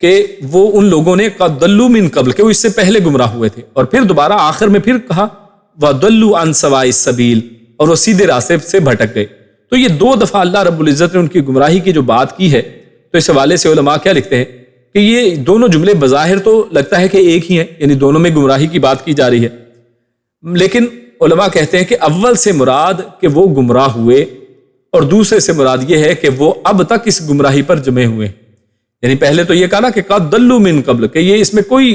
کہ وہ ان لوگوں نے قد ضلوا من قبل، کہ وہ اس سے پہلے گمراہ ہوئے تھے، اور پھر دوبارہ آخر میں پھر کہا وَضَلُّوا عَنْ سَوَاءِ السَّبِيلِ، اور وہ سیدھے راستے سے بھٹک گئے۔ تو یہ 2 دفعہ اللہ رب العزت نے ان کی گمراہی کی جو بات کی ہے، تو اس حوالے سے علماء کیا لکھتے ہیں کہ یہ دونوں جملے بظاہر تو لگتا ہے کہ ایک ہی ہیں، یعنی دونوں میں گمراہی کی بات کی جا رہی ہے، لیکن علماء کہتے ہیں کہ اول سے مراد کہ وہ گمراہ ہوئے، اور دوسرے سے مراد یہ ہے کہ وہ اب تک اس گمراہی پر جمے ہوئے ہیں۔ یعنی پہلے تو یہ کہا نا کہ قد ضلوا من قبل، کہ یہ اس میں کوئی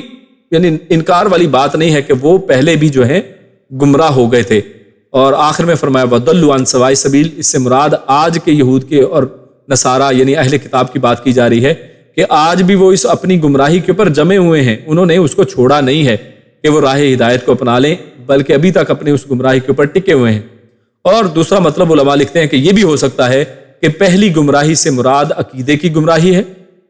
یعنی انکار والی بات نہیں ہے کہ وہ پہلے بھی جو ہے گمراہ ہو گئے تھے، اور آخر میں فرمایا وَضَلُّوا عَنْ سَوَاءِ السَّبِيلِ، اس سے مراد آج کے یہود کے اور نصارہ یعنی اہل کتاب کی بات کی جا رہی ہے کہ آج بھی وہ اس اپنی گمراہی کے اوپر جمے ہوئے ہیں، انہوں نے اس کو چھوڑا نہیں ہے کہ وہ راہ ہدایت کو اپنا لیں، بلکہ ابھی تک اپنے اس گمراہی کے اوپر ٹکے ہوئے ہیں۔ اور دوسرا مطلب علماء لکھتے ہیں کہ یہ بھی ہو سکتا ہے کہ پہلی گمراہی سے مراد عقیدے کی گمراہی ہے،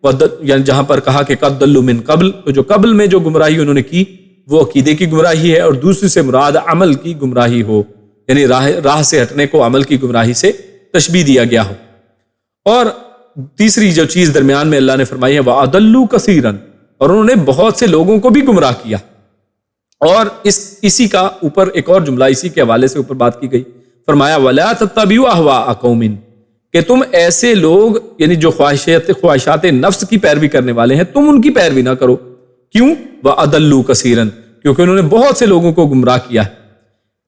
یعنی جہاں پر کہا کہ قد ضلوا من قبل، تو جو قبل میں جو گمراہی انہوں نے کی وہ عقیدے کی گمراہی ہے، اور دوسری سے مراد عمل کی گمراہی ہو، یعنی راہ سے ہٹنے کو عمل کی گمراہی سے تشبیہ دیا گیا ہو۔ اور تیسری جو چیز درمیان میں اللہ نے فرمائی ہے وَأَضَلُّوا كَثِيرًا، اور انہوں نے بہت سے لوگوں کو بھی گمراہ کیا۔ اور اسی کا اوپر ایک اور جملہ اسی کے حوالے سے اوپر بات کی گئی، فرمایا وَلَا تَتَّبِعُوا أَهْوَاءَ قَوْمٍ، کہ تم ایسے لوگ یعنی جو خواہشات نفس کی پیروی کرنے والے ہیں تم ان کی پیروی نہ کرو۔ کیوں؟ وَأَضَلُّوا كَثِيرًا، کیونکہ انہوں نے بہت سے لوگوں کو گمراہ کیا ہے۔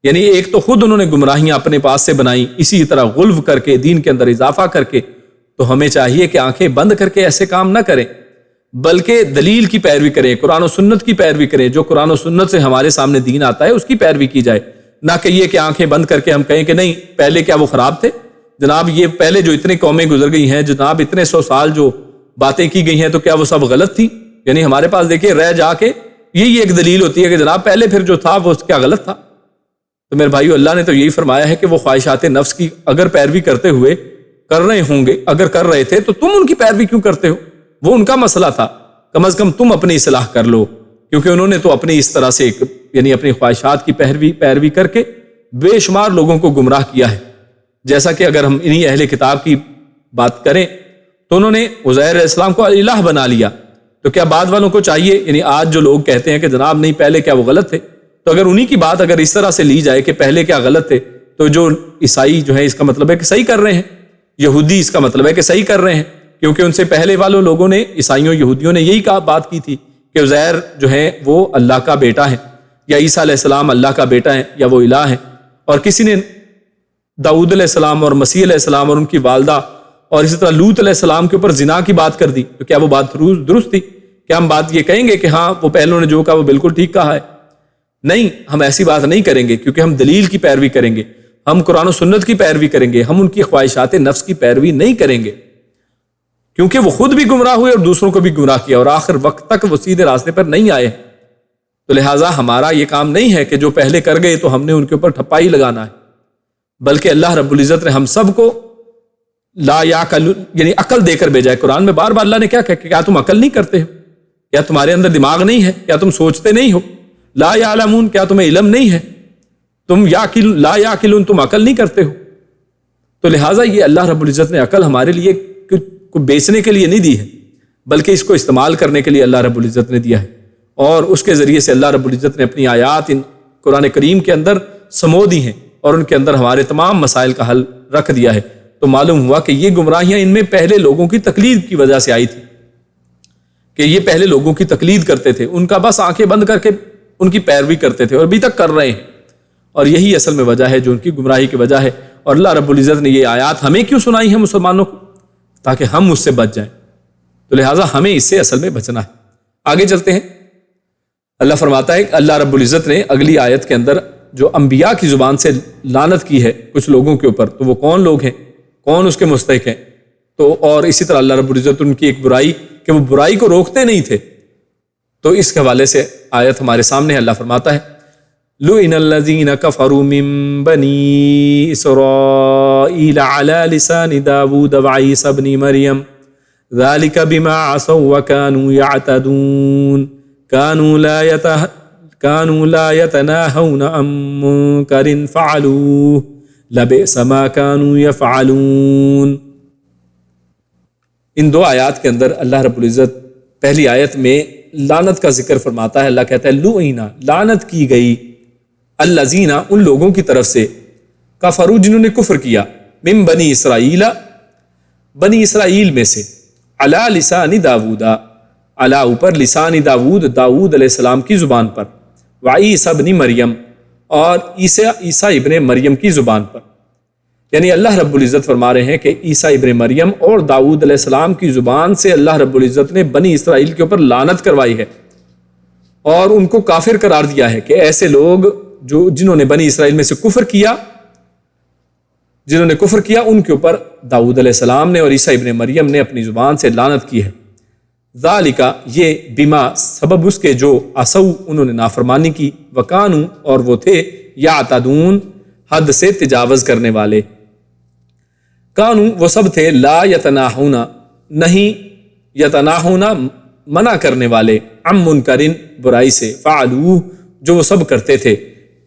یعنی ایک تو خود انہوں نے گمراہیاں اپنے پاس سے بنائیں، اسی طرح غلو کر کے دین کے اندر اضافہ کر کے، تو ہمیں چاہیے کہ آنکھیں بند کر کے ایسے کام نہ کریں، بلکہ دلیل کی پیروی کریں، قرآن و سنت کی پیروی کریں، جو قرآن و سنت سے ہمارے سامنے دین آتا ہے اس کی پیروی کی جائے، نہ کہ یہ کہ آنکھیں بند کر کے ہم کہیں کہ نہیں پہلے کیا وہ خراب تھے جناب، یہ پہلے جو اتنے قومیں گزر گئی ہیں جناب، اتنے 100 سال جو باتیں کی گئی ہیں تو کیا وہ سب غلط تھی؟ یعنی ہمارے پاس دیکھیے رہ جا کے یہی ایک دلیل ہوتی ہے کہ جناب پہلے پھر جو تھا وہ کیا غلط تھا۔ تو میرے بھائیو، اللہ نے تو یہی فرمایا ہے کہ وہ خواہشات نفس کی اگر پیروی کرتے ہوئے کر رہے ہوں گے، اگر کر رہے تھے تو تم ان کی پیروی کیوں کرتے ہو؟ وہ ان کا مسئلہ تھا، کم از کم تم اپنی اصلاح کر لو، کیونکہ انہوں نے تو اپنی اس طرح سے یعنی اپنی خواہشات کی پیروی کر کے بے شمار لوگوں کو گمراہ کیا ہے۔ جیسا کہ اگر ہم انہی اہل کتاب کی بات کریں تو انہوں نے عزیر علیہ السلام کو الہ بنا لیا، تو کیا بعد والوں کو چاہیے، یعنی آج جو لوگ کہتے ہیں کہ جناب نہیں پہلے کیا وہ غلط تھے، تو اگر انہی کی بات اگر اس طرح سے لی جائے کہ پہلے کیا غلط تھے، تو جو عیسائی جو ہے اس کا مطلب ہے کہ صحیح کر رہے ہیں، یہودی اس کا مطلب ہے کہ صحیح کر رہے ہیں، کیونکہ ان سے پہلے والوں لوگوں نے، عیسائیوں یہودیوں نے یہی بات کی تھی کہ عزیر جو ہے وہ اللہ کا بیٹا ہے، یا عیسیٰ علیہ السلام اللہ کا بیٹا ہے، یا وہ الہ ہے۔ اور کسی نے داؤد علیہ السلام اور مسیح علیہ السلام اور ان کی والدہ اور اسی طرح لوط علیہ السلام کے اوپر زنا کی بات کر دی، تو کیا وہ بات درست تھی؟ کیا ہم بات یہ کہیں گے کہ ہاں وہ پہلوں نے جو کہا وہ بالکل ٹھیک کہا ہے؟ نہیں، ہم ایسی بات نہیں کریں گے، کیونکہ ہم دلیل کی پیروی کریں گے، ہم قرآن و سنت کی پیروی کریں گے، ہم ان کی خواہشات نفس کی پیروی نہیں کریں گے، کیونکہ وہ خود بھی گمراہ ہوئے اور دوسروں کو بھی گمراہ کیا، اور آخر وقت تک وہ سیدھے راستے پر نہیں آئے۔ تو لہٰذا ہمارا یہ کام نہیں ہے کہ جو پہلے کر گئے تو ہم نے ان کے اوپر ٹھپائی لگانا ہے، بلکہ اللہ رب العزت نے ہم سب کو لا یعقل یعنی عقل دے کر بھیجا ہے۔ قرآن میں بار بار اللہ نے کیا کہا کہ کیا تم عقل نہیں کرتے ہو؟ کیا تمہارے اندر دماغ نہیں ہے؟ کیا تم سوچتے نہیں ہو؟ لا یعلمون، کیا تمہیں علم نہیں ہے؟ تم لا یعقلون، تم عقل نہیں کرتے ہو؟ تو لہٰذا یہ اللہ رب العزت نے عقل ہمارے لیے کو بیچنے کے لیے نہیں دی ہے، بلکہ اس کو استعمال کرنے کے لیے اللہ رب العزت نے دیا ہے، اور اس کے ذریعے سے اللہ رب العزت نے اپنی آیات ان قرآن کریم کے اندر سمو دی ہیں، اور ان کے اندر ہمارے تمام مسائل کا حل رکھ دیا ہے۔ تو معلوم ہوا کہ یہ گمراہیاں ان میں پہلے لوگوں کی تقلید کی وجہ سے آئی تھی، کہ یہ پہلے لوگوں کی تقلید کرتے تھے، ان کا بس آنکھیں بند کر کے ان کی پیروی کرتے تھے، اور ابھی تک کر رہے ہیں، اور یہی اصل میں وجہ ہے جو ان کی گمراہی کی وجہ ہے۔ اور اللہ رب العزت نے یہ آیات ہمیں کیوں سنائی ہیں مسلمانوں کو؟ تاکہ ہم اس سے بچ جائیں، تو لہٰذا ہمیں اس سے اصل میں بچنا ہے۔ آگے چلتے ہیں، اللہ فرماتا ہے کہ اللہ رب العزت نے اگلی آیت کے اندر جو انبیاء کی زبان سے لعنت کی ہے کچھ لوگوں کے اوپر، تو وہ کون لوگ ہیں، کون اس کے مستحق ہیں؟ تو اور اسی طرح اللہ رب العزت ان کی ایک برائی کہ وہ برائی کو روکتے نہیں تھے، تو اس کے حوالے سے آیت ہمارے سامنے ہے۔ اللہ فرماتا ہے لُعِنَ الَّذِينَ كَفَرُوا مِن بَنِي إِسْرَائِيلَ عَلَى لِسَانِ دَاوُودَ وَعِيسَى ابْنِ مَرْيَمَ ذَلِكَ بِمَا عَصَوْا وَكَانُوا يَعْتَدُونَ كَانُوا لَا يَتَنَاهَوْنَ عَن مُنكَرٍ فَعَلُوهُ لَبِئْسَ مَا كَانُوا يَفْعَلُونَ۔ ان دو آیات کے اندر اللہ رب العزت پہلی آیت میں لعنت کا ذکر فرماتا ہے۔ اللہ کہتا ہے لُعِنَ، لعنت کی گئی، الذین، ان لوگوں کی طرف سے، کفروا، جنہوں نے کفر کیا، من بنی اسرائیل، بنی اسرائیل میں سے، علی لسان داود، علی اوپر، لسان داود، داود علیہ السلام کی زبان پر، وعیسی ابن مریم، اور عیسیٰ ابن مریم کی زبان پر۔ یعنی اللہ رب العزت فرما رہے ہیں کہ عیسیٰ ابن مریم اور داؤد علیہ السلام کی زبان سے اللہ رب العزت نے بنی اسرائیل کے اوپر لعنت کروائی ہے، اور ان کو کافر قرار دیا ہے کہ ایسے لوگ جنہوں نے بنی اسرائیل میں سے کفر کیا ان کے اوپر داؤد علیہ السلام نے اور عیسیٰ ابن مریم نے اپنی زبان سے لعنت کی ہے۔ ذالک یہ بما سبب اس کے جو عصوا انہوں نے نافرمانی کی، وکانو اور وہ تھے یعتدون حد سے تجاوز کرنے والے، کانو وہ سب تھے لا یتناہون نہیں یتناہون منع کرنے والے عن منکرن برائی سے فعلوہ جو وہ سب کرتے تھے،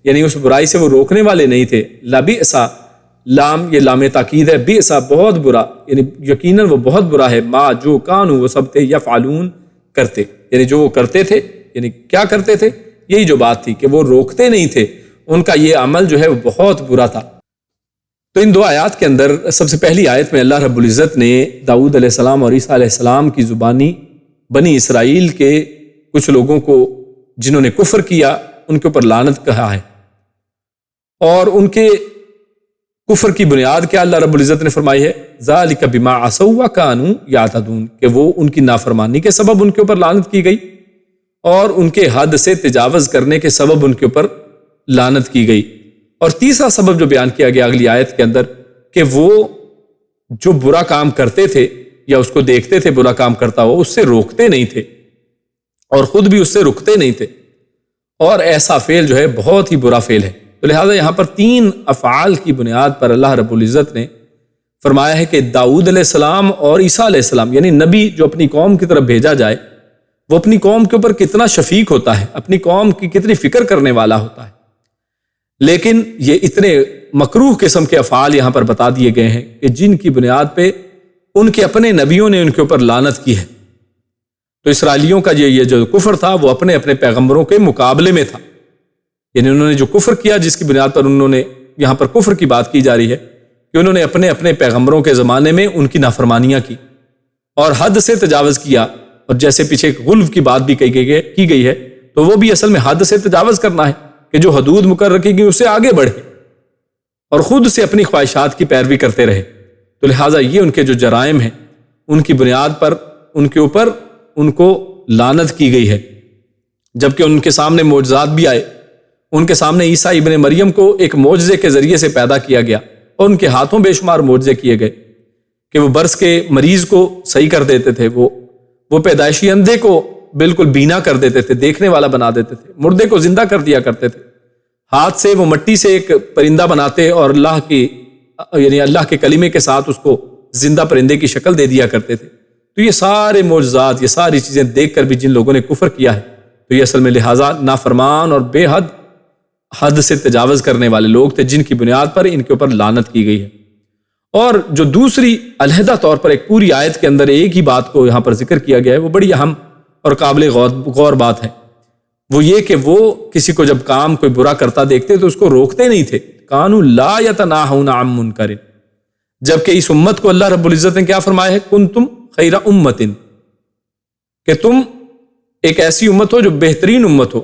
یعنی اس برائی سے وہ روکنے والے نہیں تھے۔ لبئسا لام یہ لام تاکید ہے، بئسا بہت برا، یعنی یقیناً وہ بہت برا ہے، ما جو کانو وہ سب تھے یفعلون کرتے، یعنی جو وہ کرتے تھے، یعنی کیا کرتے تھے، یہی جو بات تھی کہ وہ روکتے نہیں تھے، ان کا یہ عمل جو ہے وہ بہت برا تھا۔ تو ان دو آیات کے اندر سب سے پہلی آیت میں اللہ رب العزت نے داؤد علیہ السلام اور عیسیٰ علیہ السلام کی زبانی بنی اسرائیل کے کچھ لوگوں کو جنہوں نے کفر کیا ان کے اوپر لعنت کہا ہے، اور ان کے کفر کی بنیاد کیا اللہ رب العزت نے فرمائی ہے، ذالک بما عصوا وکانوا یعتدون، کہ وہ ان کی نافرمانی کے سبب ان کے اوپر لعنت کی گئی اور ان کے حد سے تجاوز کرنے کے سبب ان کے اوپر لعنت کی گئی۔ اور تیسرا سبب جو بیان کیا گیا اگلی آیت کے اندر کہ وہ جو برا کام کرتے تھے یا اس کو دیکھتے تھے برا کام کرتا ہوا، اس سے روکتے نہیں تھے اور خود بھی اس سے رکتے نہیں تھے، اور ایسا فعل جو ہے بہت ہی برا فعل ہے۔ تو لہٰذا یہاں پر تین افعال کی بنیاد پر اللہ رب العزت نے فرمایا ہے کہ داؤد علیہ السلام اور عیسیٰ علیہ السلام، یعنی نبی جو اپنی قوم کی طرف بھیجا جائے وہ اپنی قوم کے اوپر کتنا شفیق ہوتا ہے، اپنی قوم کی کتنی فکر کرنے والا ہوتا ہے، لیکن یہ اتنے مکروہ قسم کے افعال یہاں پر بتا دیے گئے ہیں کہ جن کی بنیاد پہ ان کے اپنے نبیوں نے ان کے اوپر لعنت کی ہے۔ تو اسرائیلیوں کا یہ جو کفر تھا وہ اپنے اپنے پیغمبروں کے مقابلے میں تھا، یعنی انہوں نے جو کفر کیا جس کی بنیاد پر انہوں نے یہاں پر کفر کی بات کی جا رہی ہے کہ انہوں نے اپنے اپنے پیغمبروں کے زمانے میں ان کی نافرمانیاں کی اور حد سے تجاوز کیا، اور جیسے پیچھے غلو کی بات بھی کی گئی ہے تو وہ بھی اصل میں حد سے تجاوز کرنا ہے کہ جو حدود مقرر کی گئی اس سے آگے بڑھے اور خود سے اپنی خواہشات کی پیروی کرتے رہے۔ تو لہٰذا یہ ان کے جو جرائم ہیں ان کی بنیاد پر ان کے اوپر ان کو لعنت کی گئی ہے، جبکہ ان کے سامنے معجزات بھی آئے۔ ان کے سامنے عیسیٰ ابن مریم کو ایک معجزے کے ذریعے سے پیدا کیا گیا اور ان کے ہاتھوں بے شمار معجزے کیے گئے کہ وہ برس کے مریض کو صحیح کر دیتے تھے، وہ پیدائشی اندھے کو بالکل بینا کر دیتے تھے، دیکھنے والا بنا دیتے تھے، مردے کو زندہ کر دیا کرتے تھے، ہاتھ سے وہ مٹی سے ایک پرندہ بناتے اور اللہ کے کلمے کے ساتھ اس کو زندہ پرندے کی شکل دے دیا کرتے تھے۔ تو یہ سارے معجزات، یہ ساری چیزیں دیکھ کر بھی جن لوگوں نے کفر کیا ہے تو یہ اصل میں لہٰذا نافرمان اور بے حد سے تجاوز کرنے والے لوگ تھے، جن کی بنیاد پر ان کے اوپر لعنت کی گئی ہے۔ اور جو دوسری علیحدہ طور پر ایک پوری آیت کے اندر ایک ہی بات کو یہاں پر ذکر کیا گیا ہے، وہ بڑی اہم اور قابل غور بات ہے، وہ یہ کہ وہ کسی کو جب کام کوئی برا کرتا دیکھتے تو اس کو روکتے نہیں تھے، کانوا لا یتناہون عن منکر، جبکہ اس امت کو اللہ رب العزت نے کیا فرمایا ہے، کنتم خیر امت، کہ تم ایک ایسی امت ہو جو بہترین امت ہو،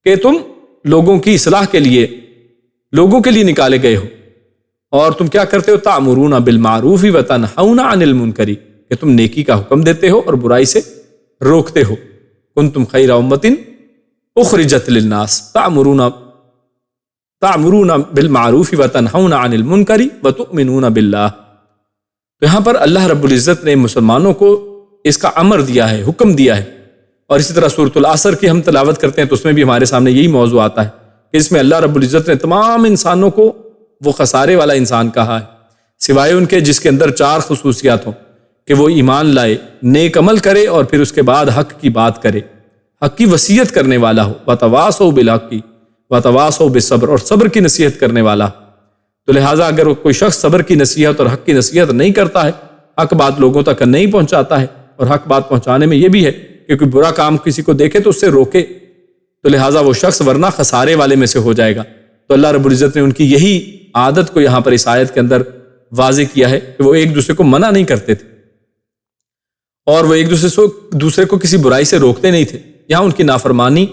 کہ تم لوگوں کی اصلاح کے لیے لوگوں کے لیے نکالے گئے ہو، اور تم کیا کرتے ہو، تأمرون بالمعروف وتنہون عن المنکر، کہ تم نیکی کا حکم دیتے ہو اور برائی سے روکتے ہو۔ کنتم خیر امت اخرجت للناس تأمرون بالمعروف وتنہون عن المنکر وتؤمنون باللہ۔ تو یہاں پر اللہ رب العزت نے مسلمانوں کو اس کا امر دیا ہے، حکم دیا ہے، اور اسی طرح سورۃ العصر کی ہم تلاوت کرتے ہیں تو اس میں بھی ہمارے سامنے یہی موضوع آتا ہے کہ اس میں اللہ رب العزت نے تمام انسانوں کو وہ خسارے والا انسان کہا ہے، سوائے ان کے جس کے اندر 4 خصوصیات ہوں، کہ وہ ایمان لائے، نیک عمل کرے، اور پھر اس کے بعد حق کی بات کرے، حق کی وصیت کرنے والا ہو، وتواصوا بالحق وتواصوا بالصبر، اور صبر کی نصیحت کرنے والا۔ تو لہٰذا اگر کوئی شخص صبر کی نصیحت اور حق کی نصیحت نہیں کرتا ہے، حق بات لوگوں تک نہیں پہنچاتا ہے، اور حق بات پہنچانے میں یہ بھی ہے کہ کوئی برا کام کسی کو دیکھے تو اس سے روکے، تو لہٰذا وہ شخص ورنہ خسارے والے میں سے ہو جائے گا۔ تو اللہ رب العزت نے ان کی یہی عادت کو یہاں پر اس آیت کے اندر واضح کیا ہے کہ وہ ایک دوسرے کو منع نہیں کرتے تھے اور وہ ایک دوسرے کو کسی برائی سے روکتے نہیں تھے۔ یہاں ان کی نافرمانی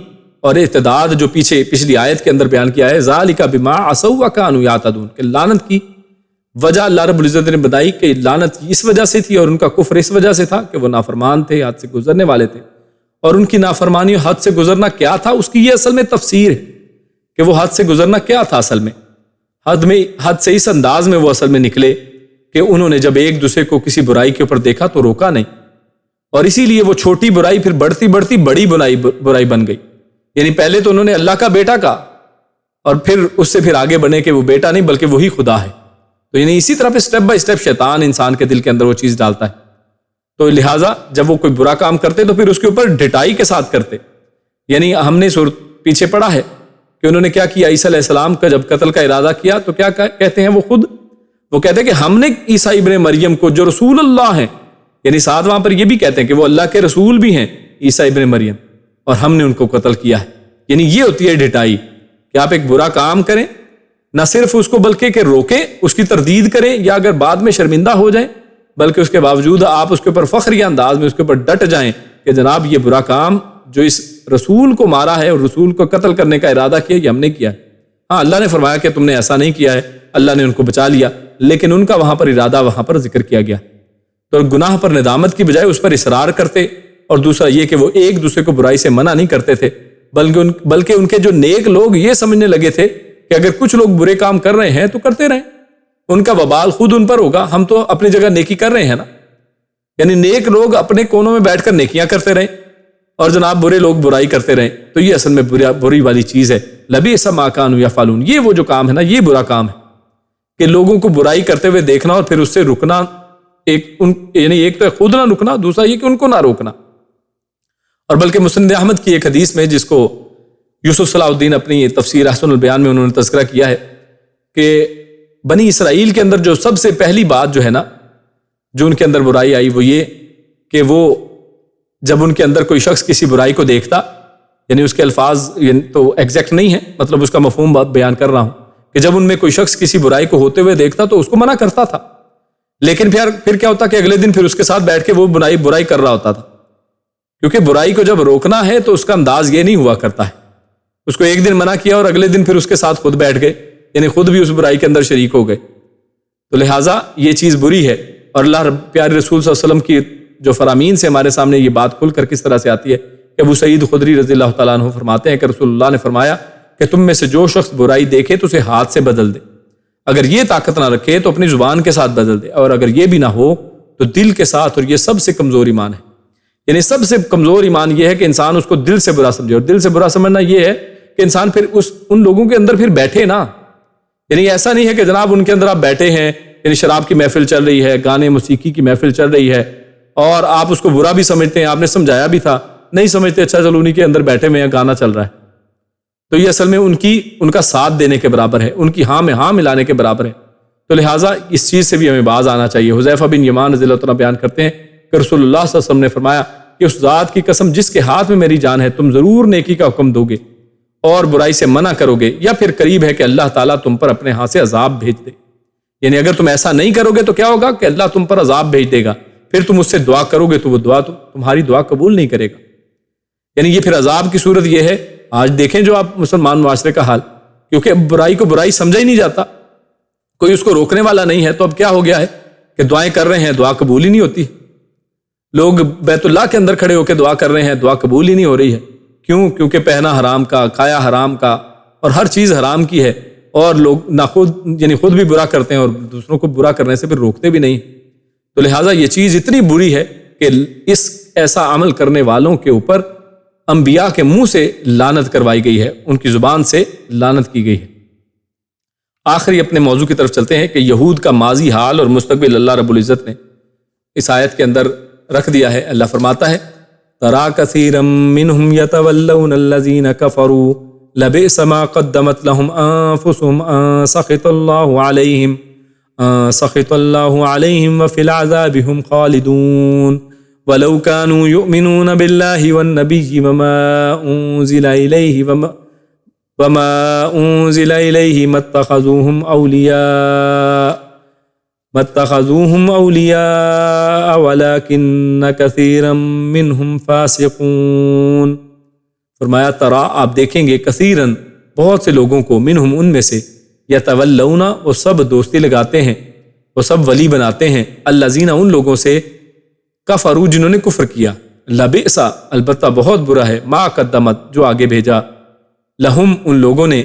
اور ارتداد جو پچھلی آیت کے اندر بیان کیا ہے، ذالک بما عصوا وکانوا یعتدون، کہ لعنت کی وجہ اللہ رب العزت نے بتائی کہ لعنت اس وجہ سے تھی اور ان کا کفر اس وجہ سے تھا کہ وہ نافرمان تھے، حد سے گزرنے والے تھے، اور ان کی نافرمانی حد سے گزرنا کیا تھا اس کی یہ اصل میں تفسیر ہے کہ وہ حد سے گزرنا کیا تھا اصل میں، حد سے اس انداز میں وہ اصل میں نکلے کہ انہوں نے جب ایک دوسرے کو کسی برائی کے اوپر دیکھا تو روکا نہیں، اور اسی لیے وہ چھوٹی برائی پھر بڑھتی بڑھتی بڑی برائی بن گئی۔ یعنی پہلے تو انہوں نے اللہ کا بیٹا کہا اور پھر اس سے پھر آگے بڑھے کہ وہ بیٹا نہیں بلکہ وہی خدا ہے۔ تو یعنی اسی طرح پہ سٹیپ بائی سٹیپ شیطان انسان کے دل کے اندر وہ چیز ڈالتا ہے۔ تو لہٰذا جب وہ کوئی برا کام کرتے تو پھر اس کے اوپر ڈٹائی کے ساتھ کرتے۔ یعنی ہم نے پیچھے پڑھا ہے کہ انہوں نے کیا کیا، عیسیٰ علیہ السلام کا جب قتل کا ارادہ کیا تو کیا کہتے ہیں وہ کہتے ہیں کہ ہم نے عیسیٰ ابن مریم کو جو رسول اللہ ہیں، یعنی ساتھ وہاں پر یہ بھی کہتے ہیں کہ وہ اللہ کے رسول بھی ہیں عیسیٰ ابن مریم، اور ہم نے ان کو قتل کیا ہے۔ یعنی یہ ہوتی ہے ڈٹائی کہ آپ ایک برا کام کریں، نہ صرف اس کو بلکہ کہ روکیں، اس کی تردید کریں، یا اگر بعد میں شرمندہ ہو جائیں بلکہ اس کے باوجود آپ اس کے اوپر فخریہ انداز میں اس کے اوپر ڈٹ جائیں کہ جناب یہ برا کام جو اس رسول کو مارا ہے اور رسول کو قتل کرنے کا ارادہ کیا یہ ہم نے کیا ہے۔ ہاں اللہ نے فرمایا کہ تم نے ایسا نہیں کیا ہے، اللہ نے ان کو بچا لیا، لیکن ان کا وہاں پر ارادہ وہاں پر ذکر کیا گیا۔ تو گناہ پر ندامت کی بجائے اس پر اصرار کرتے، اور دوسرا یہ کہ وہ ایک دوسرے کو برائی سے منع نہیں کرتے تھے، بلکہ ان کے جو نیک لوگ یہ سمجھنے لگے تھے کہ اگر کچھ لوگ برے کام کر رہے ہیں تو کرتے رہیں، ان کا وبال خود ان پر ہوگا، ہم تو اپنی جگہ نیکی کر رہے ہیں نا۔ یعنی نیک لوگ اپنے کونوں میں بیٹھ کر نیکیاں کرتے رہیں اور جناب برے لوگ برائی کرتے رہیں، تو یہ اصل میں بری والی چیز ہے۔ لبئس ما کانوا یفعلون، یہ وہ جو کام ہے نا، یہ برا کام ہے کہ لوگوں کو برائی کرتے ہوئے دیکھنا اور پھر اس سے رکنا، یعنی ایک تو خود نہ رکنا، دوسرا یہ کہ ان کو نہ روکنا۔ اور بلکہ مسند احمد کی ایک حدیث میں جس کو یوسف صلاح الدین اپنی تفسیر احسن البیان میں انہوں نے تذکرہ کیا ہے کہ بنی اسرائیل کے اندر جو سب سے پہلی بات جو ہے نا جو ان کے اندر برائی آئی وہ یہ کہ وہ جب ان کے اندر کوئی شخص کسی برائی کو دیکھتا، یعنی اس کے الفاظ تو ایگزیکٹ نہیں ہے، مطلب اس کا مفہوم بات بیان کر رہا ہوں کہ جب ان میں کوئی شخص کسی برائی کو ہوتے ہوئے دیکھتا تو اس کو منع کرتا تھا، لیکن پھر کیا ہوتا کہ اگلے دن پھر اس کے ساتھ بیٹھ کے وہ برائی کر رہا ہوتا تھا، کیونکہ برائی کو جب روکنا ہے تو اس کا انداز یہ نہیں ہوا کرتا ہے۔ اس کو ایک دن منع کیا اور اگلے دن پھر اس کے ساتھ خود بیٹھ گئے، یعنی خود بھی اس برائی کے اندر شریک ہو گئے۔ تو لہٰذا یہ چیز بری ہے، اور اللہ پیارے رسول صلی اللہ علیہ وسلم کی جو فرامین سے ہمارے سامنے یہ بات کھل کر کس طرح سے آتی ہے کہ ابو سعید خدری رضی اللہ تعالیٰ عنہ فرماتے ہیں کہ رسول اللہ نے فرمایا کہ تم میں سے جو شخص برائی دیکھے تو اسے ہاتھ سے بدل دے، اگر یہ طاقت نہ رکھے تو اپنی زبان کے ساتھ بدل دے، اور اگر یہ بھی نہ ہو تو دل کے ساتھ، اور یہ سب سے کمزور ایمان ہے۔ یعنی سب سے کمزور ایمان یہ ہے کہ انسان اس کو دل سے برا سمجھے، اور دل سے برا سمجھنا یہ ہے کہ انسان پھر ان لوگوں کے اندر پھر بیٹھے نا۔ یعنی ایسا نہیں ہے کہ جناب ان کے اندر آپ بیٹھے ہیں، یعنی شراب کی محفل چل رہی ہے، گانے موسیقی کی محفل چل رہی ہے، اور آپ اس کو برا بھی سمجھتے ہیں، آپ نے سمجھایا بھی تھا، نہیں سمجھتے، اچھا چلو انہی کے اندر بیٹھے ہوئے ہیں، گانا چل رہا ہے، تو یہ اصل میں ان کا ساتھ دینے کے برابر ہے، ان کی ہاں میں ہاں ملانے کے برابر ہے۔ تو لہٰذا اس چیز سے بھی ہمیں باز آنا چاہیے۔ حذیفہ بن یمان رضی اللہ عنہ بیان کرتے ہیں کہ رسول اللہ صلی اللہ علیہ وسلم نے فرمایا کہ اس ذات کی قسم جس کے ہاتھ میں میری جان ہے، تم ضرور نیکی کا حکم دو گے اور برائی سے منع کرو گے، یا پھر قریب ہے کہ اللہ تعالیٰ تم پر اپنے ہاتھ سے عذاب بھیج دے۔ یعنی اگر تم ایسا نہیں کرو گے تو کیا ہوگا کہ اللہ تم پر عذاب بھیج دے گا، پھر تم اس سے دعا کرو گے تو وہ دعا تمہاری دعا قبول نہیں کرے گا۔ یعنی یہ پھر عذاب کی صورت یہ ہے، آج دیکھیں جو آپ مسلمان معاشرے کا حال، کیونکہ برائی کو برائی سمجھا ہی نہیں جاتا، کوئی اس کو روکنے والا نہیں ہے، تو اب کیا ہو گیا ہے کہ دعائیں کر رہے ہیں، دعا قبول ہی نہیں ہوتی۔ لوگ بیت اللہ کے اندر کھڑے ہو کے دعا کر رہے ہیں، دعا قبول ہی نہیں ہو رہی ہے۔ کیوں؟ کیونکہ پہنا حرام کا، کھایا حرام کا، اور ہر چیز حرام کی ہے، اور لوگ نہ خود بھی برا کرتے ہیں اور دوسروں کو برا کرنے سے پھر روکتے بھی نہیں۔ تو لہٰذا یہ چیز اتنی بری ہے کہ اس ایسا عمل کرنے والوں کے اوپر انبیاء کے منہ سے لعنت کروائی گئی ہے، ان کی زبان سے لعنت کی گئی ہے۔ آخری اپنے موضوع کی طرف چلتے ہیں کہ یہود کا ماضی حال اور مستقبل اللہ رب العزت نے اس آیت کے اندر رکھ دیا ہے۔ اللہ فرماتا ہے تَرَى كَثِيرًا مِّنْهُمْ يَتَوَلَّوْنَ الَّذِينَ كَفَرُوا لَبِئْسَ مَا قَدَّمَتْ لَهُمْ أَنفُسُهُمْ سَخِطَ اللَّهُ عَلَيْهِمْ وَفِي الْعَذَابِ هُمْ خَالِدُونَ وَلَوْ كَانُوا يُؤْمِنُونَ بِاللَّهِ وَالنَّبِيِّ وَمَا أُنزِلَ إِلَيْهِ مَا اتَّخَذُوهُمْ أَوْلِيَاءَ وَلَكِنَّ كَثِيرًا مِّنْهُمْ فَاسِقُونَ۔ فرمایا ترا، آپ دیکھیں گے، کثیراً بہت سے لوگوں کو، منہم ان میں سے، یتولون وہ سب دوستی لگاتے ہیں، وہ سب ولی بناتے ہیں، الذین ان لوگوں سے، کفروا جنہوں نے کفر کیا، لبئس البتہ بہت برا ہے، ما قدمت جو آگے بھیجا، لہم ان لوگوں نے،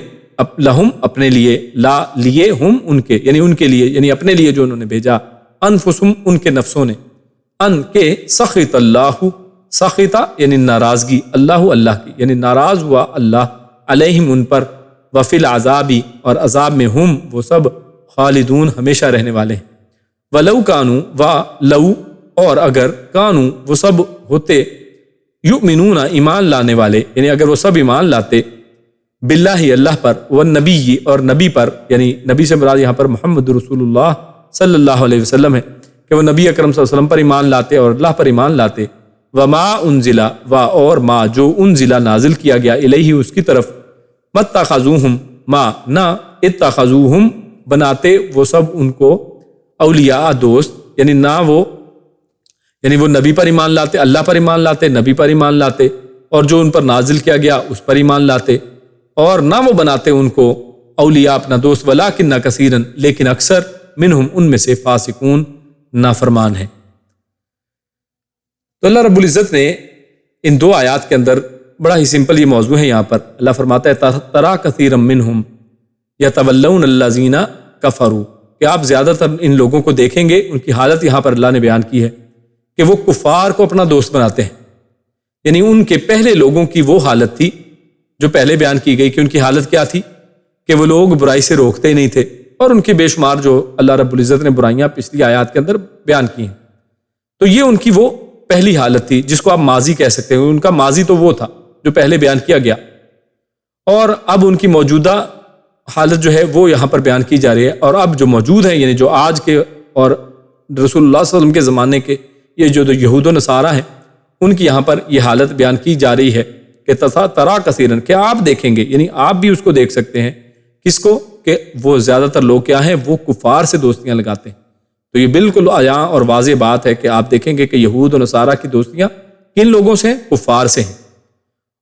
لہم اپنے لیے، لا لیے ہم ان کے، یعنی ان کے لیے، یعنی اپنے لیے جو انہوں نے بھیجا، انفسہم ان کے نفسوں نے، ان کے سخط اللہ، سخطہ یعنی ناراضگی، اللہ اللہ کی، یعنی ناراض ہوا اللہ، علیہم ان پر، وفی العذابی اور عذاب میں ہم وہ سب، خالدون ہمیشہ رہنے والے ہیں، ولو کانو و لو اور اگر کانو وہ سب ہوتے، یؤمنون ایمان لانے والے، یعنی اگر وہ سب ایمان لاتے، باللہ اللہ پر، والنبی اور نبی پر، یعنی نبی سے مراد یہاں پر محمد رسول اللہ صلی اللہ علیہ وسلم ہے کہ وہ نبی اکرم صلی اللہ علیہ وسلم پر ایمان لاتے اور اللہ پر ایمان لاتے، وما انزلا و اور ما جو انزلا نازل کیا گیا الیہ اس کی طرف، متخذوہم ما نہ اتخذوہم بناتے وہ سب ان کو اولیاء دوست، یعنی نہ وہ، یعنی وہ نبی پر ایمان لاتے، اللہ پر ایمان لاتے، نبی پر ایمان لاتے، اور جو ان پر نازل کیا گیا اس پر ایمان لاتے، اور نہ وہ بناتے ان کو اولیاء اپنا دوست، ولکن کثیرا لیکن اکثر، منہم ان میں سے، فاسقون نافرمان ہیں۔ تو اللہ رب العزت نے ان دو آیات کے اندر بڑا ہی سمپل یہ موضوع ہے، یہاں پر اللہ فرماتا ہے ترا کثیرا منہم یتولون الذین کفروا، کہ آپ زیادہ تر ان لوگوں کو دیکھیں گے، ان کی حالت یہاں پر اللہ نے بیان کی ہے کہ وہ کفار کو اپنا دوست بناتے ہیں، یعنی ان کے پہلے لوگوں کی وہ حالت تھی جو پہلے بیان کی گئی کہ ان کی حالت کیا تھی کہ وہ لوگ برائی سے روکتے ہی نہیں تھے، اور ان کی بے شمار جو اللہ رب العزت نے برائیاں پچھلی آیات کے اندر بیان کی ہیں، تو یہ ان کی وہ پہلی حالت تھی جس کو آپ ماضی کہہ سکتے ہیں، ان کا ماضی تو وہ تھا جو پہلے بیان کیا گیا، اور اب ان کی موجودہ حالت جو ہے وہ یہاں پر بیان کی جا رہی ہے، اور اب جو موجود ہے، یعنی جو آج کے اور رسول اللہ صلی اللہ علیہ وسلم کے زمانے کے یہ جو یہود و نصارہ ہیں، ان کی یہاں پر یہ حالت بیان کی جا رہی ہے کہ ترا کثیرن، کہ آپ دیکھیں گے، یعنی آپ بھی اس کو دیکھ سکتے ہیں، کس کو، کہ وہ زیادہ تر لوگ کیا ہیں، وہ کفار سے دوستیاں لگاتے ہیں۔ تو یہ بالکل عیاں اور واضح بات ہے کہ آپ دیکھیں گے کہ یہود و نصارہ کی دوستیاں کن لوگوں سے ہیں، کفار سے ہیں،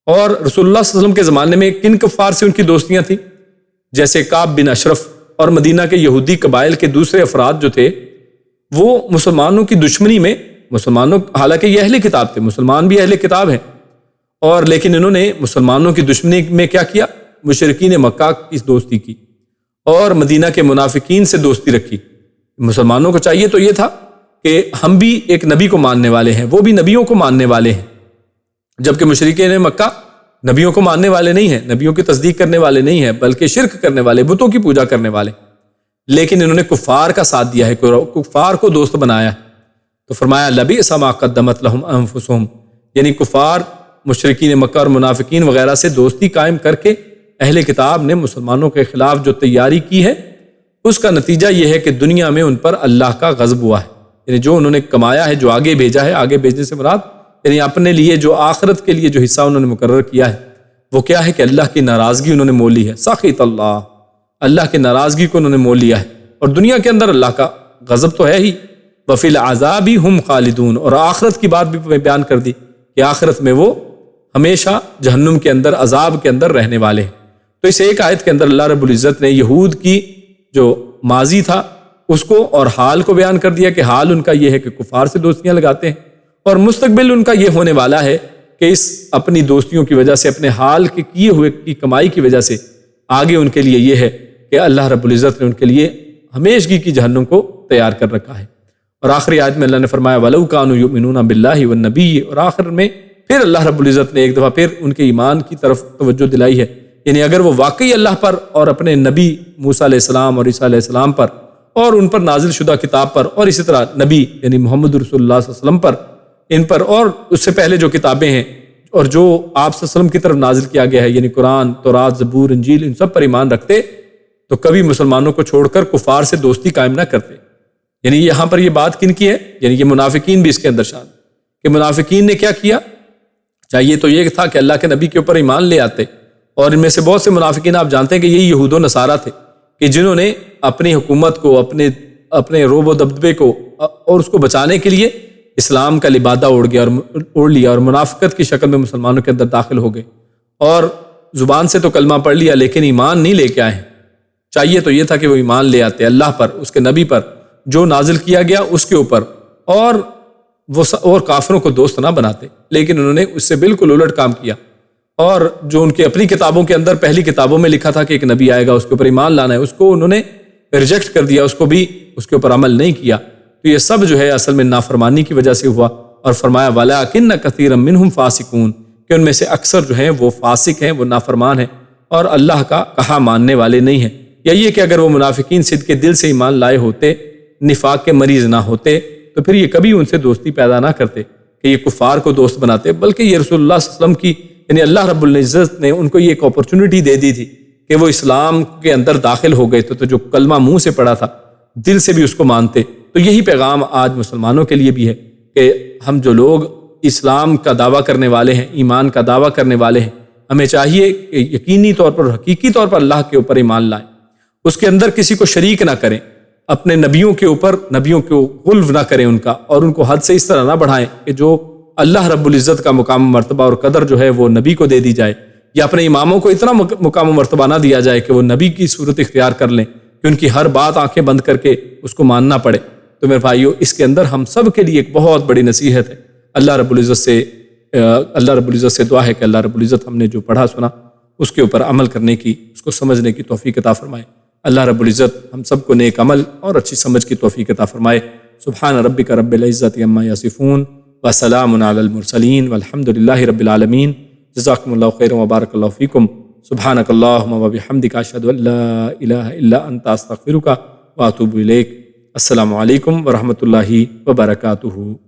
اور رسول اللہ صلی اللہ علیہ وسلم کے زمانے میں کن کفار سے ان کی دوستیاں تھیں، جیسے کعب بن اشرف اور مدینہ کے یہودی قبائل کے دوسرے افراد جو تھے، وہ مسلمانوں کی دشمنی میں، مسلمانوں، حالانکہ یہ اہل کتاب تھے، مسلمان بھی اہل کتاب ہیں، اور لیکن انہوں نے مسلمانوں کی دشمنی میں کیا کیا، مشرکین مکہ کی دوستی کی اور مدینہ کے منافقین سے دوستی رکھی۔ مسلمانوں کو چاہیے تو یہ تھا کہ ہم بھی ایک نبی کو ماننے والے ہیں، وہ بھی نبیوں کو ماننے والے ہیں، جبکہ مشرکین مکہ نبیوں کو ماننے والے نہیں ہیں، نبیوں کی تصدیق کرنے والے نہیں ہیں، بلکہ شرک کرنے والے، بتوں کی پوجا کرنے والے، لیکن انہوں نے کفار کا ساتھ دیا ہے، کفار کو دوست بنایا ہے۔ تو فرمایا لبئس ما قدمت لہم انفسہم، یعنی کفار، مشرکین مکہ اور منافقین وغیرہ سے دوستی قائم کر کے اہل کتاب نے مسلمانوں کے خلاف جو تیاری کی ہے، اس کا نتیجہ یہ ہے کہ دنیا میں ان پر اللہ کا غضب ہوا ہے، یعنی جو انہوں نے کمایا ہے، جو آگے بھیجا ہے، آگے بھیجنے سے مراد یعنی اپنے لیے جو آخرت کے لیے جو حصہ انہوں نے مقرر کیا ہے، وہ کیا ہے کہ اللہ کی ناراضگی انہوں نے مول لی ہے، سخط اللہ، اللہ کی ناراضگی کو انہوں نے مول لیا ہے، اور دنیا کے اندر اللہ کا غضب تو ہے ہی، وفی العذاب ہم خالدون، اور آخرت کی بات بھی بیان کر دی کہ آخرت میں وہ ہمیشہ جہنم کے اندر، عذاب کے اندر رہنے والے ہیں۔ تو اس ایک آیت کے اندر اللہ رب العزت نے یہود کی جو ماضی تھا اس کو اور حال کو بیان کر دیا کہ حال ان کا یہ ہے کہ کفار سے دوستیاں لگاتے ہیں، اور مستقبل ان کا یہ ہونے والا ہے کہ اس اپنی دوستیوں کی وجہ سے، اپنے حال کے کیے ہوئے کی کمائی کی وجہ سے آگے ان کے لیے یہ ہے کہ اللہ رب العزت نے ان کے لیے ہمیشگی کی جہنم کو تیار کر رکھا ہے۔ اور آخری آیت میں اللہ نے فرمایا وَلَوْ كَانُوا يُؤْمِنُونَ بِاللَّهِ وَالنَّبِيِّ، اور آخر میں پھر اللہ رب العزت نے ایک دفعہ پھر ان کے ایمان کی طرف توجہ دلائی ہے، یعنی اگر وہ واقعی اللہ پر اور اپنے نبی موسیٰ علیہ السلام اور عیسیٰ علیہ السلام پر اور ان پر نازل شدہ کتاب پر، اور اسی طرح نبی یعنی محمد رسول اللہ صلی اللہ علیہ وسلم پر، ان پر اور اس سے پہلے جو کتابیں ہیں اور جو آپ صلی اللہ علیہ وسلم کی طرف نازل کیا گیا ہے، یعنی قرآن، تورات، زبور، انجیل، ان سب پر ایمان رکھتے تو کبھی مسلمانوں کو چھوڑ کر کفار سے دوستی قائم نہ کرتے۔ یعنی یہاں پر یہ بات کن کی ہے، یعنی یہ منافقین بھی اس کے اندر شامل کہ منافقین نے کیا کیا، چاہیے تو یہ تھا کہ اللہ کے نبی کے اوپر ایمان لے آتے، اور ان میں سے بہت سے منافقین آپ جانتے ہیں کہ یہی یہود و نصارہ تھے کہ جنہوں نے اپنی حکومت کو، اپنے روب و دبدبے کو اور اس کو بچانے کے لیے اسلام کا لبادہ اوڑھ لیا اور منافقت کی شکل میں مسلمانوں کے اندر داخل ہو گئے، اور زبان سے تو کلمہ پڑھ لیا لیکن ایمان نہیں لے کے آئے ہیں۔ چاہیے تو یہ تھا کہ وہ ایمان لے آتے اللہ پر، اس کے نبی پر، جو نازل کیا گیا اس کے اوپر، اور کافروں کو دوست نہ بناتے، لیکن انہوں نے اس سے بالکل الٹ کام کیا، اور جو ان کے اپنی کتابوں کے اندر پہلی کتابوں میں لکھا تھا کہ ایک نبی آئے گا، اس کے اوپر ایمان لانا ہے، اس کو انہوں نے ریجیکٹ کر دیا، اس کو بھی اس کے اوپر عمل نہیں کیا. تو یہ سب جو ہے اصل میں نافرمانی کی وجہ سے ہوا. اور فرمایا وَلَٰكِنَّ كَثِيرًا مِّنْهُمْ فَاسِقُونَ، کہ ان میں سے اکثر جو ہیں وہ فاسق ہیں، وہ نافرمان ہیں اور اللہ کا کہا ماننے والے نہیں ہیں. یا یہ کہ اگر وہ منافقین صدق کے دل سے ایمان لائے ہوتے، نفاق کے مریض نہ ہوتے، تو پھر یہ کبھی ان سے دوستی پیدا نہ کرتے کہ یہ کفار کو دوست بناتے، بلکہ یہ رسول اللہ صلی اللہ علیہ وسلم کی یعنی اللہ رب العزت نے ان کو یہ ایک اپرچونٹی دے دی تھی کہ وہ اسلام کے اندر داخل ہو گئے تو جو کلمہ منہ سے پڑا تھا دل سے بھی اس کو مانتے. تو یہی پیغام آج مسلمانوں کے لیے بھی ہے کہ ہم جو لوگ اسلام کا دعویٰ کرنے والے ہیں، ایمان کا دعویٰ کرنے والے ہیں، ہمیں چاہیے کہ یقینی طور پر، حقیقی طور پر اللہ کے اوپر ایمان لائیں، اس کے اندر کسی کو شریک نہ کریں، اپنے نبیوں کے اوپر نبیوں کو غلو نہ کریں ان کا، اور ان کو حد سے اس طرح نہ بڑھائیں کہ جو اللہ رب العزت کا مقام و مرتبہ اور قدر جو ہے وہ نبی کو دے دی جائے، یا اپنے اماموں کو اتنا مقام و مرتبہ نہ دیا جائے کہ وہ نبی کی صورت اختیار کر لیں کہ ان کی ہر بات آنکھیں بند کر کے اس کو ماننا پڑے. تو میرے بھائیو، اس کے اندر ہم سب کے لیے ایک بہت بڑی نصیحت ہے. اللہ رب العزت سے دعا ہے کہ اللہ رب العزت ہم نے جو پڑھا سنا اس کے اوپر عمل کرنے کی، اس کو سمجھنے کی توفیق عطا فرمائے. اللہ رب العزت ہم سب کو نیک عمل اور اچھی سمجھ کی توفیق عطا فرمائے. سبحان ربک رب العزت عما یصفون وسلام علی المرسلین والحمد للہ رب العالمین. جزاکم اللہ خیرا وبارک اللہ فیکم. سبحانک اللہم وبحمدک اشہد ان لا الہ الا انت استغفرک واتوب الیک. السلام علیکم ورحمۃ اللہ وبرکاتہ.